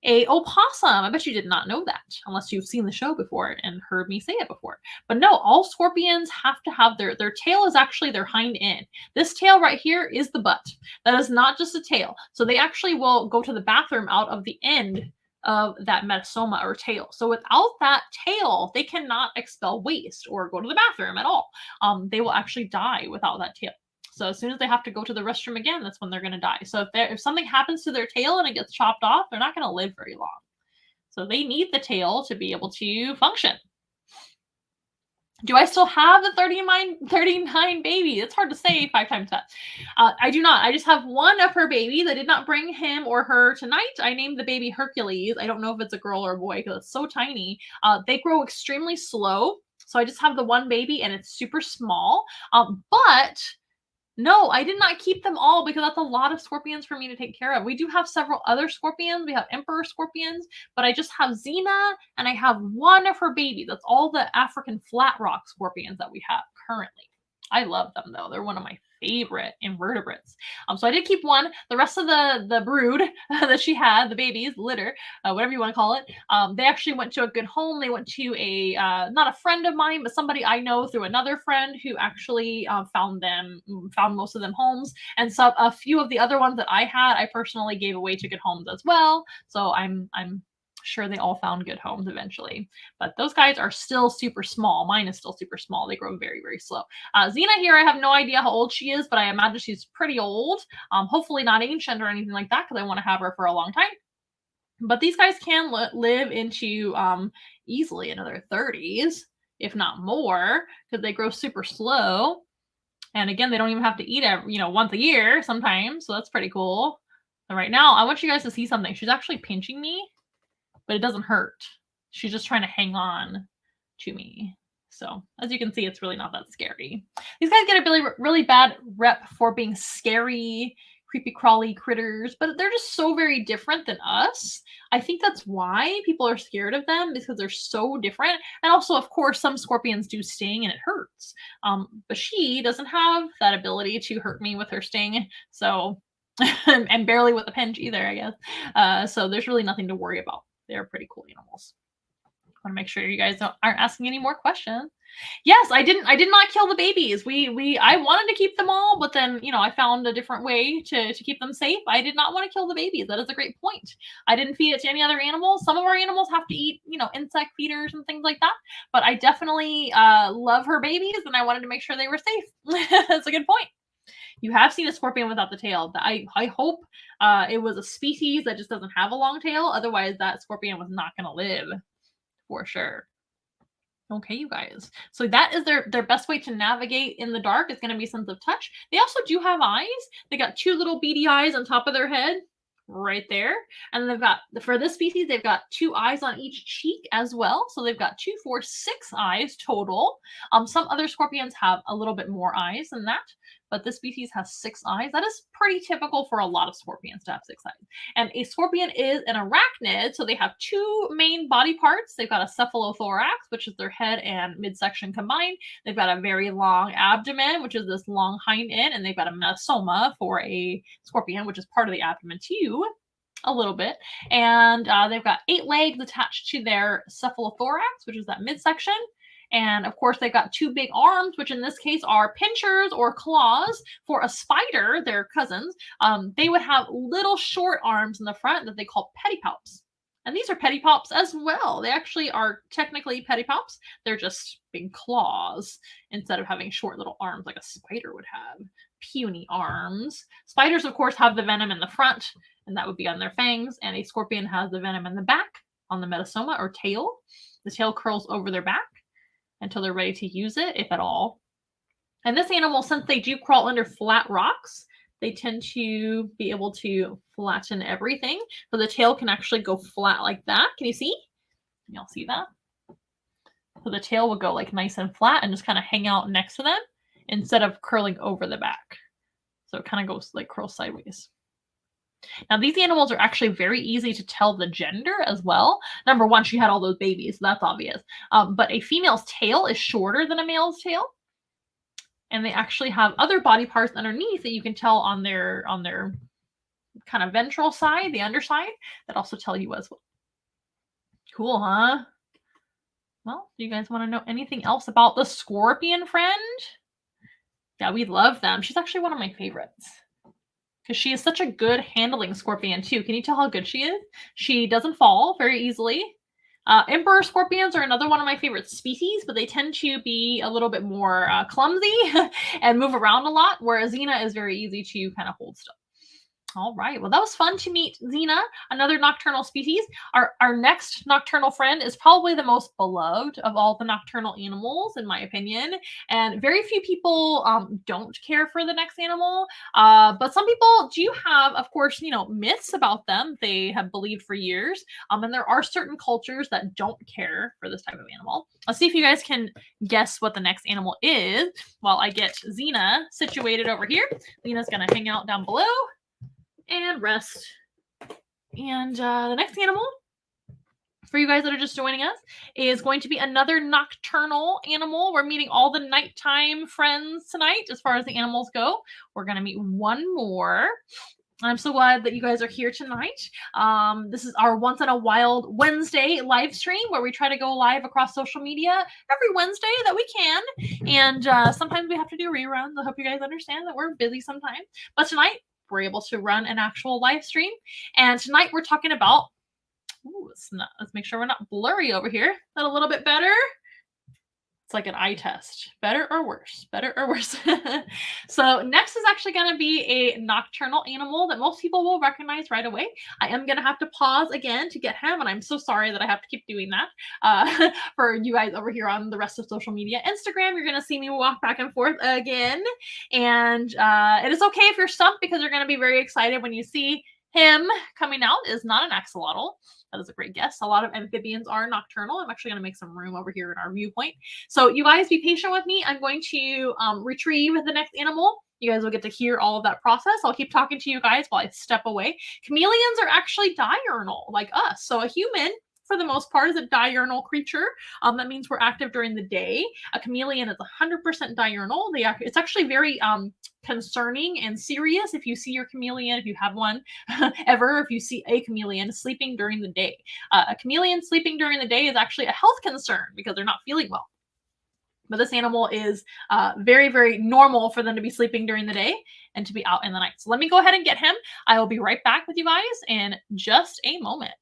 a opossum. I bet you did not know that, unless you've seen the show before and heard me say it before. But no, all scorpions have to have their tail is actually their hind end. This tail right here is the butt. That is not just a tail. So they actually will go to the bathroom out of the end of that metasoma or tail. So without that tail, they cannot expel waste or go to the bathroom at all. They will actually die without that tail. So as soon as they have to go to the restroom again, that's when they're going to die. So if something happens to their tail and it gets chopped off, they're not going to live very long. So they need the tail to be able to function. Do I still have the 39 baby? It's hard to say 5 times that. I do not. I just have one of her babies. I did not bring him or her tonight. I named the baby Hercules. I don't know if it's a girl or a boy because it's so tiny. They grow extremely slow. So I just have the one baby, and it's super small. But no, I did not keep them all because that's a lot of scorpions for me to take care of. We do have several other scorpions. We have emperor scorpions, but I just have Xena, and I have one of her babies. That's all the African flat rock scorpions that we have currently. I love them, though. They're one of my favorite invertebrates. So I did keep one. The rest of the brood that she had, the babies, litter, whatever you want to call it, they actually went to a good home. They went to a, not a friend of mine, but somebody I know through another friend who actually found most of them homes. And so a few of the other ones that I had, I personally gave away to good homes as well. So I'm sure they all found good homes eventually. But those guys are still super small. Mine is still super small. They grow very, very slow. Xena here, I have no idea how old she is, but I imagine she's pretty old. Hopefully not ancient or anything like that, because I want to have her for a long time. But these guys can live into easily another 30s, if not more, because they grow super slow. And again, they don't even have to eat once a year sometimes, so that's pretty cool. And right now, I want you guys to see something. She's actually pinching me, but it doesn't hurt. She's just trying to hang on to me. So as you can see, it's really not that scary. These guys get a really, really bad rep for being scary, creepy crawly critters, but they're just so very different than us. I think that's why people are scared of them, because they're so different. And also, of course, some scorpions do sting and it hurts. But she doesn't have that ability to hurt me with her sting. So, and barely with a pinch either, I guess. So there's really nothing to worry about. They're pretty cool animals. I want to make sure you guys aren't asking any more questions. Yes, I did not kill the babies. I wanted to keep them all, but then, I found a different way to keep them safe. I did not want to kill the babies. That is a great point. I didn't feed it to any other animals. Some of our animals have to eat, insect feeders and things like that. But I definitely love her babies, and I wanted to make sure they were safe. That's a good point. You have seen a scorpion without the tail. I hope it was a species that just doesn't have a long tail. Otherwise, that scorpion was not going to live for sure. Okay, you guys. So that is their best way to navigate in the dark. Is going to be sense of touch. They also do have eyes. They got 2 little beady eyes on top of their head, right there. And they've got, for this species, they've got 2 eyes on each cheek as well. So they've got 2, 4, 6 eyes total. Some other scorpions have a little bit more eyes than that, but this species has 6 eyes. That is pretty typical for a lot of scorpions to have 6 eyes. And a scorpion is an arachnid, so they have 2 main body parts. They've got a cephalothorax, which is their head and midsection combined. They've got a very long abdomen, which is this long hind end, and they've got a mesoma for a scorpion, which is part of the abdomen too, a little bit. And they've got 8 legs attached to their cephalothorax, which is that midsection. And of course, they've got 2 big arms, which in this case are pinchers or claws. For a spider, their cousins, they would have little short arms in the front that they call pedipalps. And these are pedipalps as well. They actually are technically pedipalps. They're just big claws instead of having short little arms like a spider would have. Puny arms. Spiders, of course, have the venom in the front, and that would be on their fangs. And a scorpion has the venom in the back on the metasoma or tail. The tail curls over their back until they're ready to use it, if at all. And this animal, since they do crawl under flat rocks, they tend to be able to flatten everything. So the tail can actually go flat like that. Can you see? Can y'all see that? So the tail will go like nice and flat and just kind of hang out next to them instead of curling over the back. So it kind of goes like curls sideways. Now, these animals are actually very easy to tell the gender as well. Number one, she had all those babies, so that's obvious. But a female's tail is shorter than a male's tail. And they actually have other body parts underneath that you can tell on their kind of ventral side, the underside, that also tell you as well. Cool, huh? Well, do you guys want to know anything else about the scorpion friend? Yeah, we love them. She's actually one of my favorites, because she is such a good handling scorpion too. Can you tell how good she is? She doesn't fall very easily. Emperor scorpions are another one of my favorite species, but they tend to be a little bit more clumsy and move around a lot, whereas Xena is very easy to kind of hold still. All right. Well, that was fun to meet Xena, another nocturnal species. Our next nocturnal friend is probably the most beloved of all the nocturnal animals, in my opinion. And very few people don't care for the next animal. But some people do have, of course, myths about them. They have believed for years. And there are certain cultures that don't care for this type of animal. Let's see if you guys can guess what the next animal is while I get Xena situated over here. Xena's going to hang out down below and rest. And the next animal, for you guys that are just joining us, is going to be another nocturnal animal. We're meeting all the nighttime friends tonight as far as the animals go. We're going to meet one more. I'm so glad that you guys are here tonight. This is our Once in a Wild Wednesday live stream where we try to go live across social media every Wednesday that we can. And sometimes we have to do reruns. I hope you guys understand that we're busy sometimes. But tonight, we're able to run an actual live stream. And tonight we're talking about, let's make sure we're not blurry over here. Is that a little bit better? It's like an eye test. Better or worse? Better or worse? So next is actually going to be a nocturnal animal that most people will recognize right away. I am going to have to pause again to get him, and I'm so sorry that I have to keep doing that. For you guys over here on the rest of social media, Instagram, you're going to see me walk back and forth again. And it is okay if you're stumped because you're going to be very excited when you see him coming out. Is not an axolotl. That is a great guess. A lot of amphibians are nocturnal. I'm actually going to make some room over here in our viewpoint. So you guys be patient with me. I'm going to retrieve the next animal. You guys will get to hear all of that process. I'll keep talking to you guys while I step away. Chameleons are actually diurnal, like us. So a human, for the most part, is a diurnal creature. That means we're active during the day. A chameleon is 100% diurnal. It's actually very concerning and serious if you see your chameleon, if you have one ever, if you see a chameleon sleeping during the day. A chameleon sleeping during the day is actually a health concern because they're not feeling well. But this animal is very, very normal for them to be sleeping during the day and to be out in the night. So let me go ahead and get him. I will be right back with you guys in just a moment.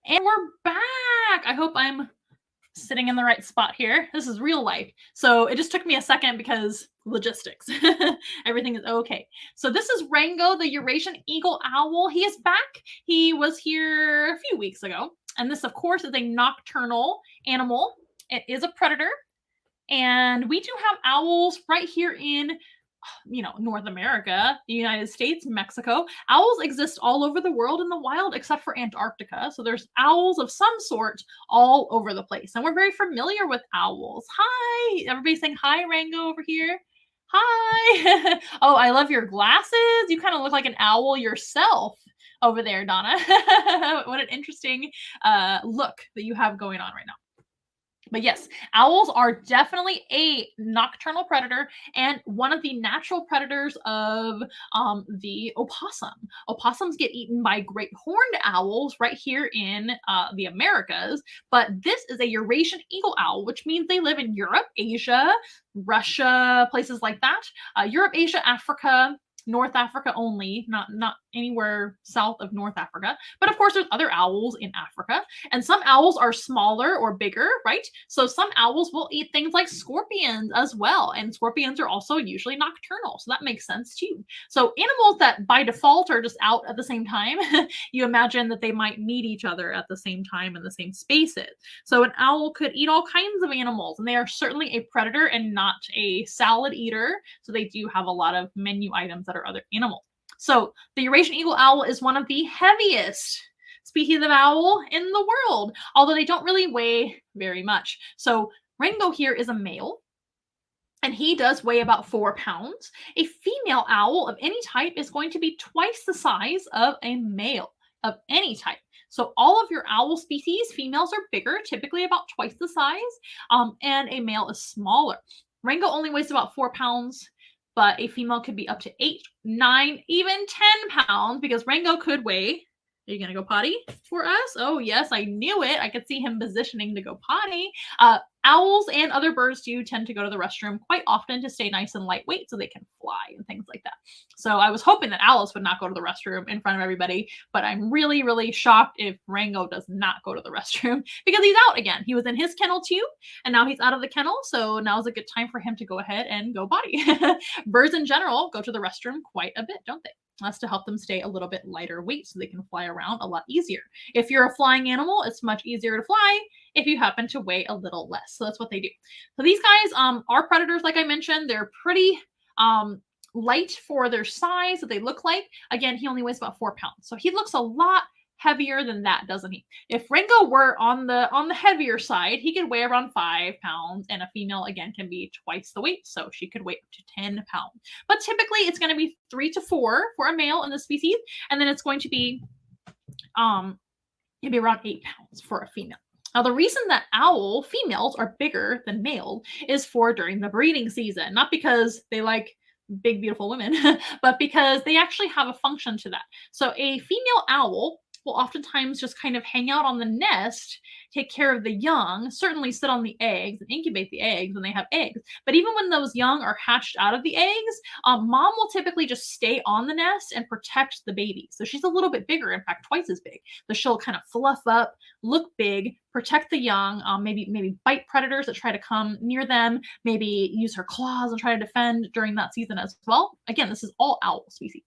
And we're back. I hope I'm sitting in the right spot here. This is real life. So it just took me a second because logistics. Everything is okay. So this is Rango, the Eurasian eagle owl. He is back. He was here a few weeks ago. And this, of course, is a nocturnal animal. It is a predator. And we do have owls right here in North America, the United States, Mexico. Owls exist all over the world in the wild except for Antarctica. So there's owls of some sort all over the place. And we're very familiar with owls. Hi, everybody saying hi, Rango over here. Hi. Oh, I love your glasses. You kind of look like an owl yourself over there, Donna. What an interesting look that you have going on right now. But yes, owls are definitely a nocturnal predator and one of the natural predators of the opossum. Opossums get eaten by great horned owls right here in the Americas, but this is a Eurasian eagle owl, which means they live in Europe, Asia, Russia, places like that. Europe, Asia, Africa, North Africa only, not anywhere south of North Africa. But of course, there's other owls in Africa, and some owls are smaller or bigger, right? So some owls will eat things like scorpions as well, and scorpions are also usually nocturnal, so that makes sense too. So animals that by default are just out at the same time, you imagine that they might meet each other at the same time in the same spaces. So an owl could eat all kinds of animals, and they are certainly a predator and not a salad eater. So they do have a lot of menu items that are other animals. So the Eurasian eagle owl is one of the heaviest species of owl in the world, although they don't really weigh very much. So Rango here is a male. and he does weigh about 4 pounds. A female owl of any type is going to be twice the size of a male of any type. So all of your owl species, females are bigger, typically about twice the size, and a male is smaller. Rango only weighs about 4 pounds, but a female could be up to 8, 9, even 10 pounds because Rango could weigh. Are you going to go potty for us? Oh, yes, I knew it. I could see him positioning to go potty. Owls and other birds do tend to go to the restroom quite often to stay nice and lightweight so they can fly and things like that. So I was hoping that Alice would not go to the restroom in front of everybody, but I'm really, really shocked if Rango does not go to the restroom because he's out again. He was in his kennel too, and now he's out of the kennel, so now is a good time for him to go ahead and go potty. Birds in general go to the restroom quite a bit, don't they? That's to help them stay a little bit lighter weight so they can fly around a lot easier. If you're a flying animal, it's much easier to fly if you happen to weigh a little less. So that's what they do. So these guys are predators, like I mentioned. They're pretty light for their size that they look like. Again, he only weighs about 4 pounds. So he looks a lot heavier than that, doesn't he? If Rango were on the heavier side, he could weigh around 5 pounds, and a female again can be twice the weight, so she could weigh up to 10 pounds. But typically it's going to be 3 to 4 for a male in the species, and then it's going to be maybe around 8 pounds for a female. Now, the reason that owl females are bigger than male is for during the breeding season, not because they like big, beautiful women, but because they actually have a function to that. So a female owl will oftentimes just kind of hang out on the nest, take care of the young, certainly sit on the eggs and incubate the eggs when they have eggs. But even when those young are hatched out of the eggs, mom will typically just stay on the nest and protect the baby. So she's a little bit bigger, in fact, twice as big. So she'll kind of fluff up, look big, protect the young, maybe bite predators that try to come near them, maybe use her claws and try to defend during that season as well. Again, this is all owl species.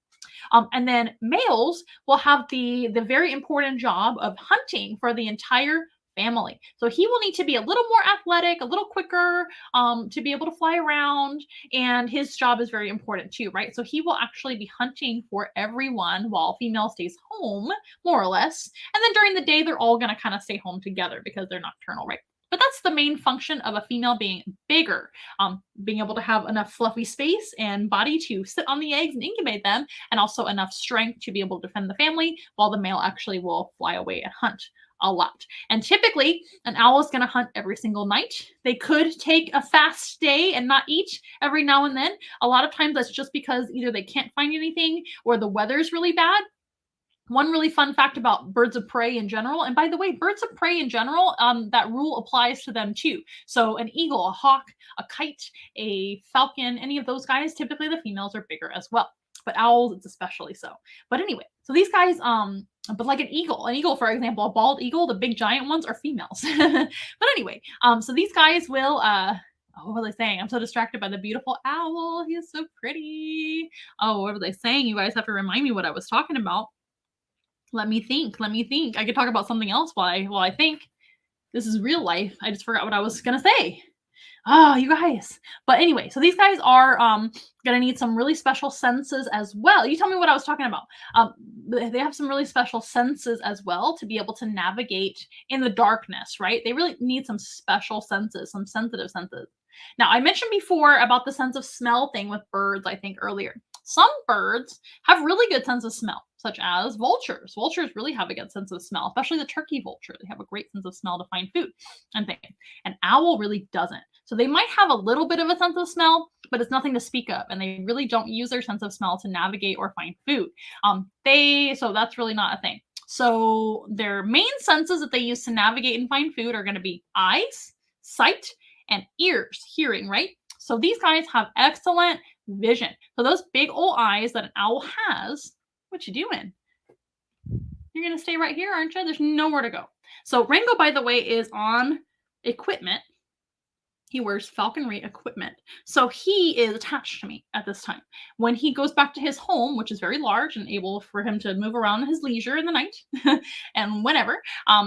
And then males will have the very important job of hunting for the entire family. So he will need to be a little more athletic, a little quicker, to be able to fly around. And his job is very important too, right? So he will actually be hunting for everyone while female stays home, more or less. And then during the day, they're all going to kind of stay home together because they're nocturnal, right? But that's the main function of a female being bigger, being able to have enough fluffy space and body to sit on the eggs and incubate them, and also enough strength to be able to defend the family, while the male actually will fly away and hunt a lot. And typically, an owl is going to hunt every single night. They could take a fast day and not eat every now and then. A lot of times that's just because either they can't find anything or the weather's really bad. One really fun fact about birds of prey in general, and by the way, birds of prey in general, that rule applies to them too. So an eagle, a hawk, a kite, a falcon, any of those guys, typically the females are bigger as well. But owls, it's especially so. But anyway, so these guys, but like an eagle, for example, a bald eagle, the big giant ones are females. But anyway, so these guys will, oh, what was I saying? I'm so distracted by the beautiful owl. He is so pretty. Oh, what was I saying? You guys have to remind me what I was talking about. Let me think. I could talk about something else while I think. This is real life. I just forgot what I was going to say. Oh, you guys. But anyway, so these guys are going to need some really special senses as well. You tell me what I was talking about. They have some really special senses as well to be able to navigate in the darkness, right? They really need some special senses, some sensitive senses. Now, I mentioned before about the sense of smell thing with birds, I think earlier. Some birds have really good sense of smell, such as vultures. Vultures really have a good sense of smell, especially the turkey vulture. They have a great sense of smell to find food and things. An owl really doesn't. So they might have a little bit of a sense of smell, but it's nothing to speak of, and they really don't use their sense of smell to navigate or find food. So that's really not a thing. So their main senses that they use to navigate and find food are going to be eyes, sight, and ears, hearing, right? So these guys have excellent vision. So those big old eyes that an owl has, what you doing? You're going to stay right here, aren't you? There's nowhere to go. So Rango, by the way, is on equipment. He wears falconry equipment. So he is attached to me at this time. When he goes back to his home, which is very large and able for him to move around in his leisure in the night and whenever,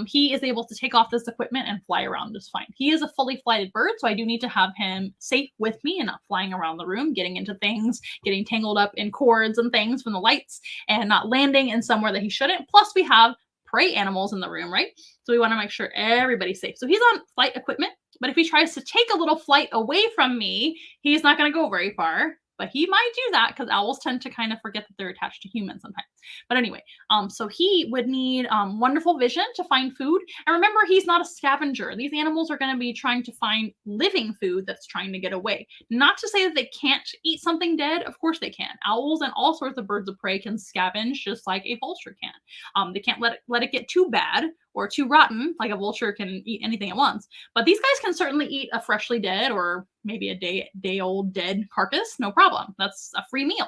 he is able to take off this equipment and fly around just fine. He is a fully flighted bird, so I do need to have him safe with me and not flying around the room, getting into things, getting tangled up in cords and things from the lights, and not landing in somewhere that he shouldn't. Plus, we have prey animals in the room, right? So we want to make sure everybody's safe. So he's on flight equipment. But if he tries to take a little flight away from me, he's not going to go very far. But he might do that because owls tend to kind of forget that they're attached to humans sometimes. But anyway, so he would need wonderful vision to find food. And remember, he's not a scavenger. These animals are going to be trying to find living food that's trying to get away. Not to say that they can't eat something dead. Of course they can. Owls and all sorts of birds of prey can scavenge just like a vulture can. They can't let it get too bad or too rotten, like a vulture can eat anything at once. But these guys can certainly eat a freshly dead or maybe a day old dead carcass, no problem. That's a free meal.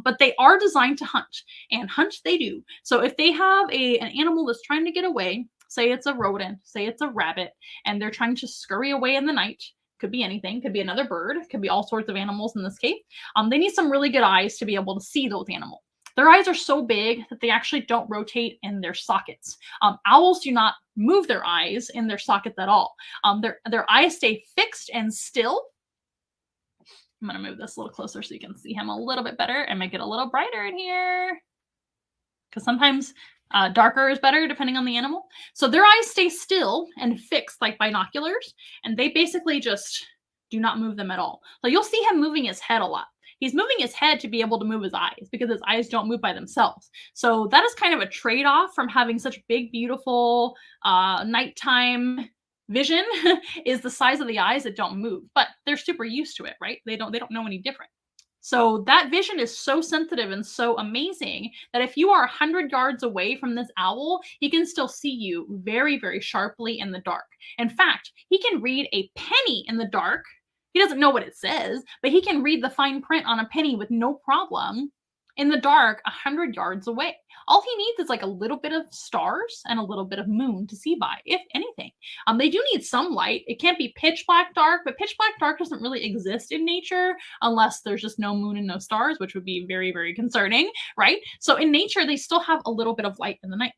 But they are designed to hunt, and hunt they do. So if they have an animal that's trying to get away, say it's a rodent, say it's a rabbit, and they're trying to scurry away in the night, could be anything, could be another bird, could be all sorts of animals in this case. They need some really good eyes to be able to see those animals. Their eyes are so big that they actually don't rotate in their sockets. Owls do not move their eyes in their sockets at all. Their eyes stay fixed and still. I'm going to move this a little closer so you can see him a little bit better and make it a little brighter in here. Because sometimes darker is better depending on the animal. So their eyes stay still and fixed like binoculars, and they basically just do not move them at all. So you'll see him moving his head a lot. He's moving his head to be able to move his eyes because his eyes don't move by themselves. So that is kind of a trade-off from having such big, beautiful nighttime vision is the size of the eyes that don't move. But they're super used to it, right? They don't know any different. So that vision is so sensitive and so amazing that if you are 100 yards away from this owl, he can still see you very, very sharply in the dark. In fact, he can read a penny in the dark. He doesn't know what it says, but he can read the fine print on a penny with no problem in the dark 100 yards away. All he needs is like a little bit of stars and a little bit of moon to see by, if anything. They do need some light. It can't be pitch black dark, but pitch black dark doesn't really exist in nature unless there's just no moon and no stars, which would be very, very concerning, right? So in nature, they still have a little bit of light in the night.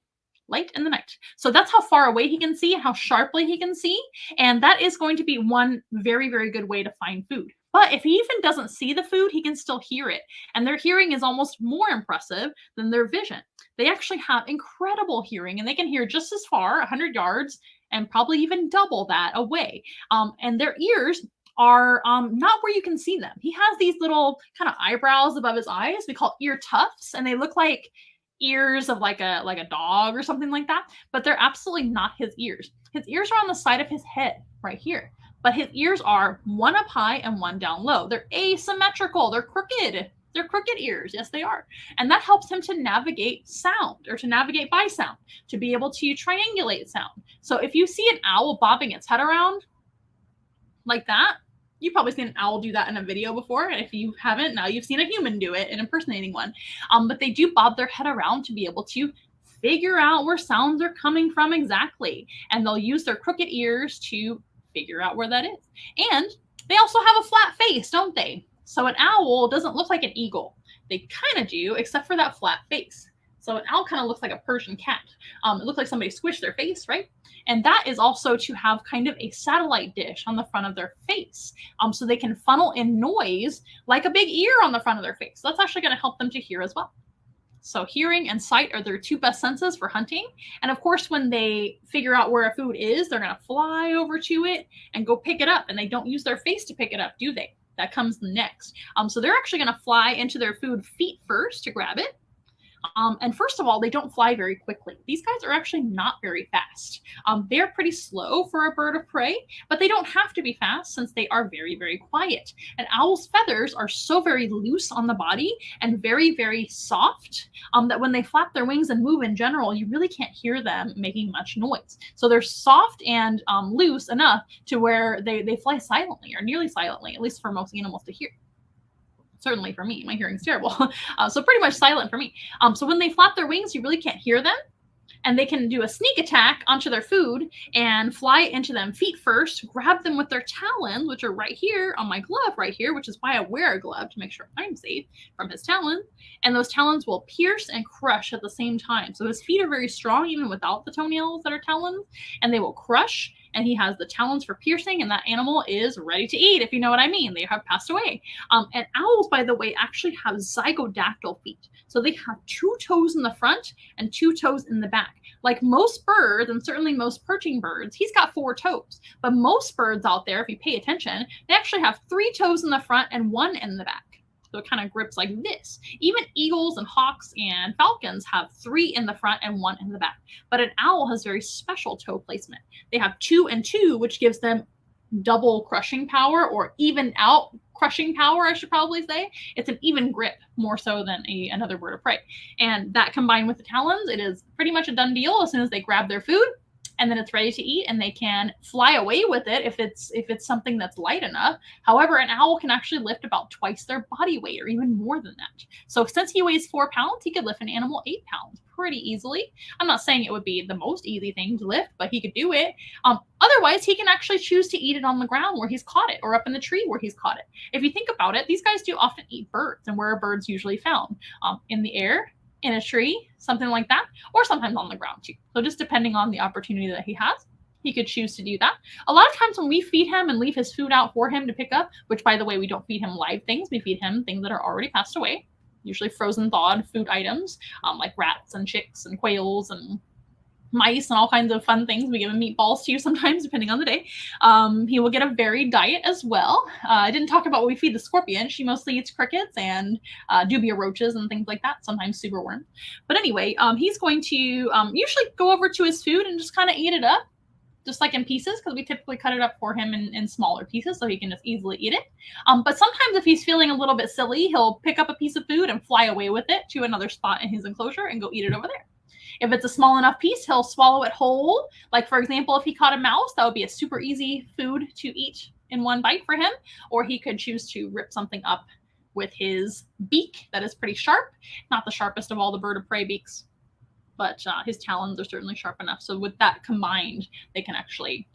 Light in the night. So that's how far away he can see and how sharply he can see. And that is going to be one very, very good way to find food. But if he even doesn't see the food, he can still hear it. And their hearing is almost more impressive than their vision. They actually have incredible hearing, and they can hear just as far, 100 yards, and probably even double that away. And their ears are not where you can see them. He has these little kind of eyebrows above his eyes. We call ear tufts, and they look like ears of like a dog or something like that, but they're absolutely not his ears. His ears are on the side of his head right here, but his ears are one up high and one down low. They're asymmetrical. They're crooked. They're crooked ears. Yes, they are. And that helps him to navigate sound, or to navigate by sound, to be able to triangulate sound. So if you see an owl bobbing its head around like that, you've probably seen an owl do that in a video before. And if you haven't, now you've seen a human do it, an impersonating one. But they do bob their head around to be able to figure out where sounds are coming from exactly. And they'll use their crooked ears to figure out where that is. And they also have a flat face, don't they? So an owl doesn't look like an eagle. They kind of do, except for that flat face. So an owl kind of looks like a Persian cat. It looks like somebody squished their face, right? And that is also to have kind of a satellite dish on the front of their face. So they can funnel in noise like a big ear on the front of their face. That's actually going to help them to hear as well. So hearing and sight are their two best senses for hunting. And of course, when they figure out where a food is, they're going to fly over to it and go pick it up. And they don't use their face to pick it up, do they? That comes next. So they're actually going to fly into their food feet first to grab it. And first of all, they don't fly very quickly. These guys are actually not very fast. They're pretty slow for a bird of prey, but they don't have to be fast since they are very, very quiet. And owls' feathers are so very loose on the body and very, very soft that when they flap their wings and move in general, you really can't hear them making much noise. So they're soft and loose enough to where they fly silently, or nearly silently, at least for most animals to hear. Certainly for me, my hearing's terrible. So pretty much silent for me. So when they flap their wings, you really can't hear them. And they can do a sneak attack onto their food and fly into them feet first, grab them with their talons, which are right here on my glove right here, which is why I wear a glove to make sure I'm safe from his talons. And those talons will pierce and crush at the same time. So his feet are very strong even without the toenails that are talons, and they will crush and he has the talons for piercing, and that animal is ready to eat, if you know what I mean. They have passed away. And owls, by the way, actually have zygodactyl feet. So they have 2 toes in the front and 2 toes in the back. Like most birds, and certainly most perching birds, he's got 4 toes. But most birds out there, if you pay attention, they actually have 3 toes in the front and 1 in the back. So it kind of grips like this. Even eagles and hawks and falcons have 3 in the front and 1 in the back. But an owl has very special toe placement. They have 2 and 2, which gives them double crushing power, or even out crushing power, I should probably say. It's an even grip, more so than another bird of prey. And that combined with the talons, it is pretty much a done deal. As soon as they grab their food, and then it's ready to eat, and they can fly away with it if it's something that's light enough. However, an owl can actually lift about twice their body weight, or even more than that. So since he weighs 4 pounds, he could lift an animal 8 pounds pretty easily. I'm not saying it would be the most easy thing to lift, but he could do it. Otherwise, he can actually choose to eat it on the ground where he's caught it, or up in the tree where he's caught it. If you think about it, these guys do often eat birds, and where are birds usually found? In the air, in a tree, something like that, or sometimes on the ground too. So just depending on the opportunity that he has, he could choose to do that. A lot of times when we feed him and leave his food out for him to pick up, which by the way, we don't feed him live things, we feed him things that are already passed away, usually frozen thawed food items, like rats and chicks and quails and mice and all kinds of fun things. We give him meatballs too sometimes, depending on the day. He will get a varied diet as well. I didn't talk about what we feed the scorpion. She mostly eats crickets and dubia roaches and things like that, sometimes super worms. But anyway, he's going to usually go over to his food and just kind of eat it up, just like in pieces, because we typically cut it up for him in smaller pieces so he can just easily eat it. But sometimes if he's feeling a little bit silly, he'll pick up a piece of food and fly away with it to another spot in his enclosure and go eat it over there. If it's a small enough piece, he'll swallow it whole. Like, for example, if he caught a mouse, that would be a super easy food to eat in one bite for him. Or he could choose to rip something up with his beak that is pretty sharp. Not the sharpest of all the bird of prey beaks, but his talons are certainly sharp enough. So with that combined, they can actually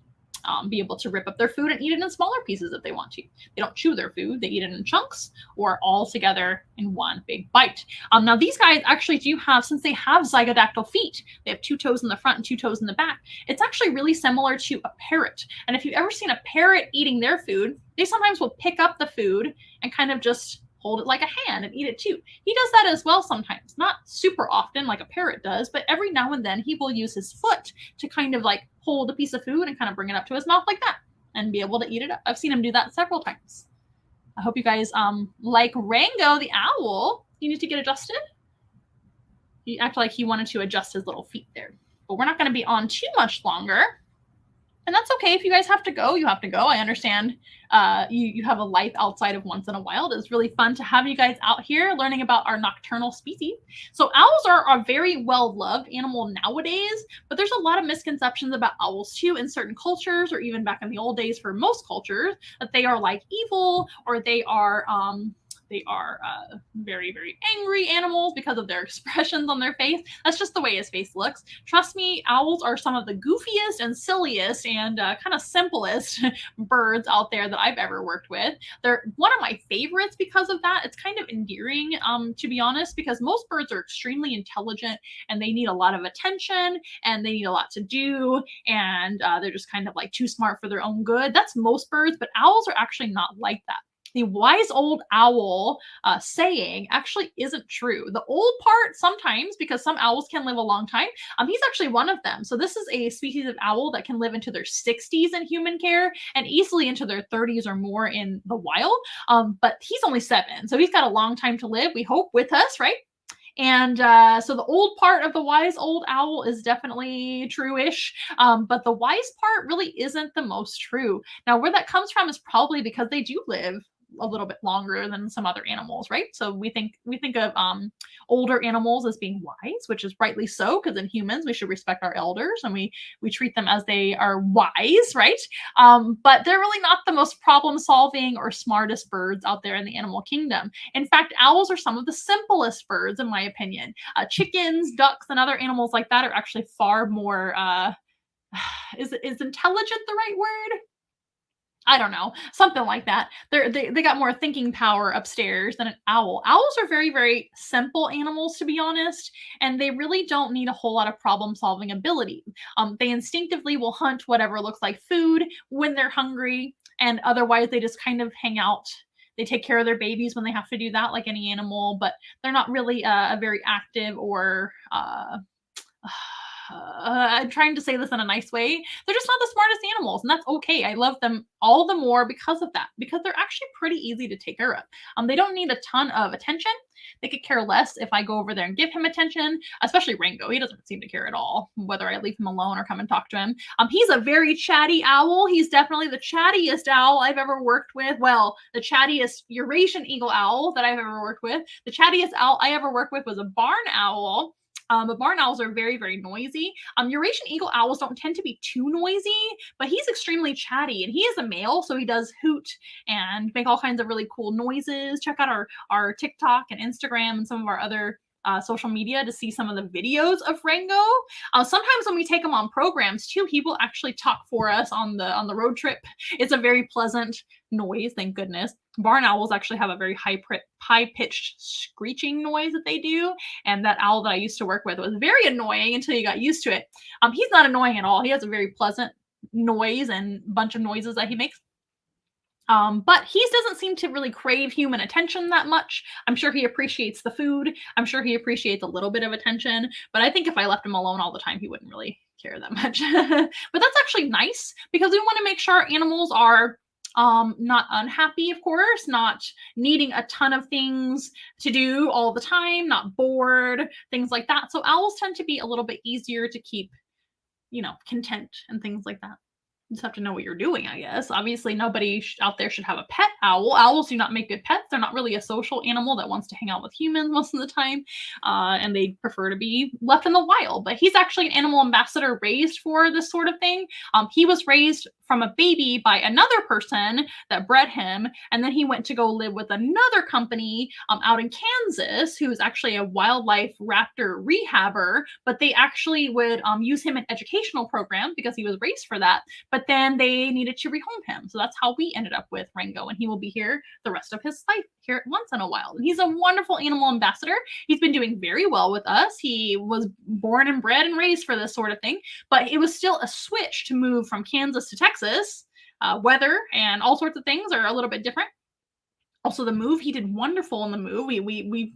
be able to rip up their food and eat it in smaller pieces if they want to. They don't chew their food. They eat it in chunks or all together in one big bite. Now, these guys actually do have, since they have zygodactyl feet, they have 2 toes in the front and 2 toes in the back. It's actually really similar to a parrot. And if you've ever seen a parrot eating their food, they sometimes will pick up the food and kind of just hold it like a hand and eat it too. He does that as well sometimes, not super often like a parrot does, but every now and then he will use his foot to kind of like hold a piece of food and kind of bring it up to his mouth like that and be able to eat it up. I've seen him do that several times. I hope you guys like Rango the owl. You need to get adjusted. He acted like he wanted to adjust his little feet there, but we're not going to be on too much longer. And that's okay. If you guys have to go, you have to go. I understand you have a life outside of Once in a Wild. It's really fun to have you guys out here learning about our nocturnal species. So owls are a very well-loved animal nowadays, but there's a lot of misconceptions about owls too in certain cultures, or even back in the old days for most cultures, that they are like evil, or they are very, very angry animals because of their expressions on their face. That's just the way his face looks. Trust me, owls are some of the goofiest and silliest and kind of simplest birds out there that I've ever worked with. They're one of my favorites because of that. It's kind of endearing, to be honest, because most birds are extremely intelligent and they need a lot of attention and they need a lot to do, and they're just kind of like too smart for their own good. That's most birds, but owls are actually not like that. The wise old owl saying actually isn't true. The old part sometimes, because some owls can live a long time. He's actually one of them. So this is a species of owl that can live into their 60s in human care and easily into their 30s or more in the wild. But he's only 7, so he's got a long time to live, we hope, with us, right? And so the old part of the wise old owl is definitely true-ish, but the wise part really isn't the most true. Now, where that comes from is probably because they do live a little bit longer than some other animals, right? So we think of older animals as being wise, which is rightly so, because in humans we should respect our elders and we treat them as they are wise, right? But they're really not the most problem-solving or smartest birds out there in the animal kingdom. In fact, owls are some of the simplest birds, in my opinion. Chickens, ducks, and other animals like that are actually far more is intelligent the right word? I don't know, something like that. They got more thinking power upstairs than an owl. Owls are very, very simple animals, to be honest, and they really don't need a whole lot of problem-solving ability. They instinctively will hunt whatever looks like food when they're hungry, and otherwise they just kind of hang out. They take care of their babies when they have to do that, like any animal, but they're not really a very active or I'm trying to say this in a nice way. They're just not the smartest animals, and that's okay. I love them all the more because of that, because they're actually pretty easy to take care of. They don't need a ton of attention. They could care less if I go over there and give him attention, especially Rango. He doesn't seem to care at all, whether I leave him alone or come and talk to him. He's a very chatty owl. He's definitely the chattiest owl I've ever worked with. Well, the chattiest Eurasian eagle owl that I've ever worked with. The chattiest owl I ever worked with was a barn owl. But barn owls are very, very noisy. Eurasian eagle owls don't tend to be too noisy, but he's extremely chatty, and he is a male, so he does hoot and make all kinds of really cool noises. Check out our TikTok and Instagram and some of our other social media to see some of the videos of Rango. Sometimes when we take him on programs too, he will actually talk for us on the road trip. It's a very pleasant noise, thank goodness. Barn owls actually have a very high-pitched screeching noise that they do, and that owl that I used to work with was very annoying until you got used to it. He's not annoying at all. He has a very pleasant noise and bunch of noises that he makes. But he doesn't seem to really crave human attention that much. I'm sure he appreciates the food. I'm sure he appreciates a little bit of attention, but I think if I left him alone all the time, he wouldn't really care that much. But that's actually nice because we want to make sure our animals are not unhappy, of course, not needing a ton of things to do all the time, not bored, things like that. So owls tend to be a little bit easier to keep, content and things like that. You just have to know what you're doing, I guess. Obviously, nobody out there should have a pet owl. Owls do not make good pets. They're not really a social animal that wants to hang out with humans most of the time, and they prefer to be left in the wild. But he's actually an animal ambassador raised for this sort of thing. He was raised from a baby by another person that bred him, and then he went to go live with another company out in Kansas, who's actually a wildlife raptor rehabber, but they actually would use him in educational programs because he was raised for that. But then they needed to rehome him. So that's how we ended up with Rango. And he will be here the rest of his life here at Once in a While. And he's a wonderful animal ambassador. He's been doing very well with us. He was born and bred and raised for this sort of thing. But it was still a switch to move from Kansas to Texas. Weather and all sorts of things are a little bit different. Also, the move, he did wonderful in the move. We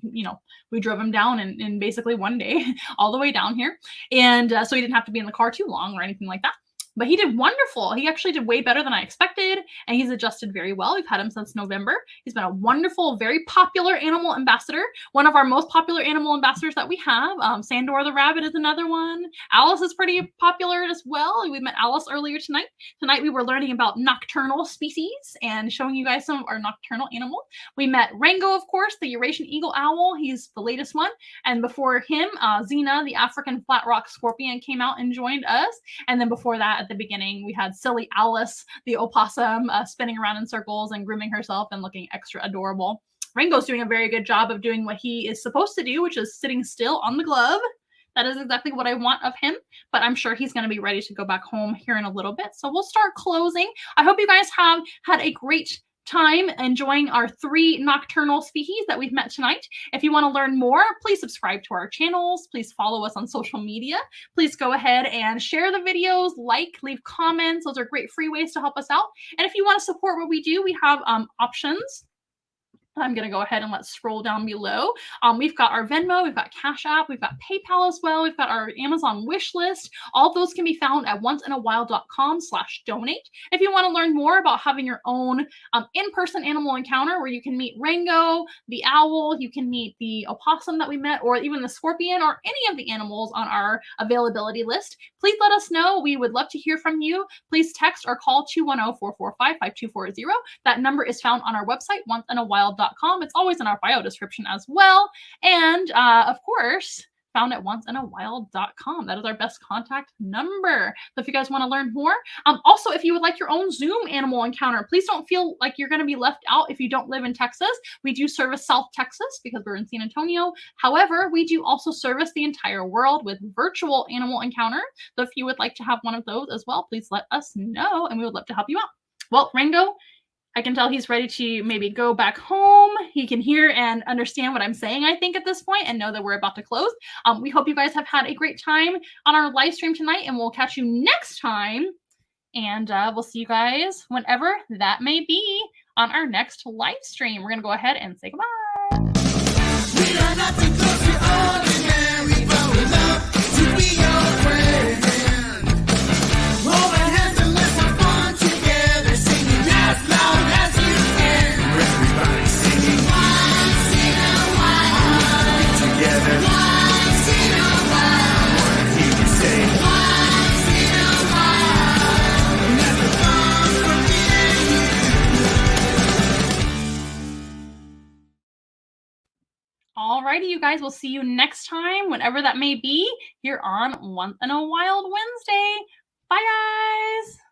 drove him down in basically one day all the way down here. And so he didn't have to be in the car too long or anything like that. But he did wonderful. He actually did way better than I expected, and he's adjusted very well. We've had him since November. He's been a wonderful, very popular animal ambassador. One of our most popular animal ambassadors that we have. Sandor the rabbit is another one. Alice is pretty popular as well. We met Alice earlier tonight. Tonight we were learning about nocturnal species and showing you guys some of our nocturnal animals. We met Rango, of course, the Eurasian eagle owl. He's the latest one. And before him, Xena, the African flat rock scorpion, came out and joined us. And then before that, at the beginning, we had silly Alice, the opossum, spinning around in circles and grooming herself and looking extra adorable. Rango's doing a very good job of doing what he is supposed to do, which is sitting still on the glove. That is exactly what I want of him, but I'm sure he's going to be ready to go back home here in a little bit. So we'll start closing. I hope you guys have had a great time enjoying our 3 nocturnal species that we've met tonight. If you want to learn more, please subscribe to our channels. Please follow us on social media. Please go ahead and share the videos, leave comments. Those are great free ways to help us out. And if you want to support what we do, we have options. I'm going to go ahead and let's scroll down below. We've got our Venmo, we've got Cash App, we've got PayPal as well. We've got our Amazon wish list. All of those can be found at onceinawild.com/donate. If you want to learn more about having your own in-person animal encounter where you can meet Rango, the owl, you can meet the opossum that we met, or even the scorpion, or any of the animals on our availability list, please let us know. We would love to hear from you. Please text or call 210-445-5240. That number is found on our website, onceinawild.com. It's always in our bio description as well. And of course, found at onceinawild.com. That is our best contact number. So if you guys want to learn more, also, if you would like your own Zoom animal encounter, please don't feel like you're going to be left out if you don't live in Texas. We do service South Texas because we're in San Antonio. However, we do also service the entire world with virtual animal encounter. So if you would like to have one of those as well, please let us know and we would love to help you out. Well, Ringo, I can tell he's ready to maybe go back home. He can hear and understand what I'm saying, I think, at this point, and know that we're about to close. We hope you guys have had a great time on our live stream tonight, and we'll catch you next time. And we'll see you guys whenever that may be on our next live stream. We're going to go ahead and say goodbye. We are nothing close to ordinary, but we love to be your friend. Hold our hands and let's have fun together, singing as loud as you can. Everybody singing once in a while. Get together once in a while. I wanna hear you say once in a while. And that's the fun for me and you. Alrighty, you guys, we'll see you next time, whenever that may be, here on Once in a Wild Wednesday. Bye, guys!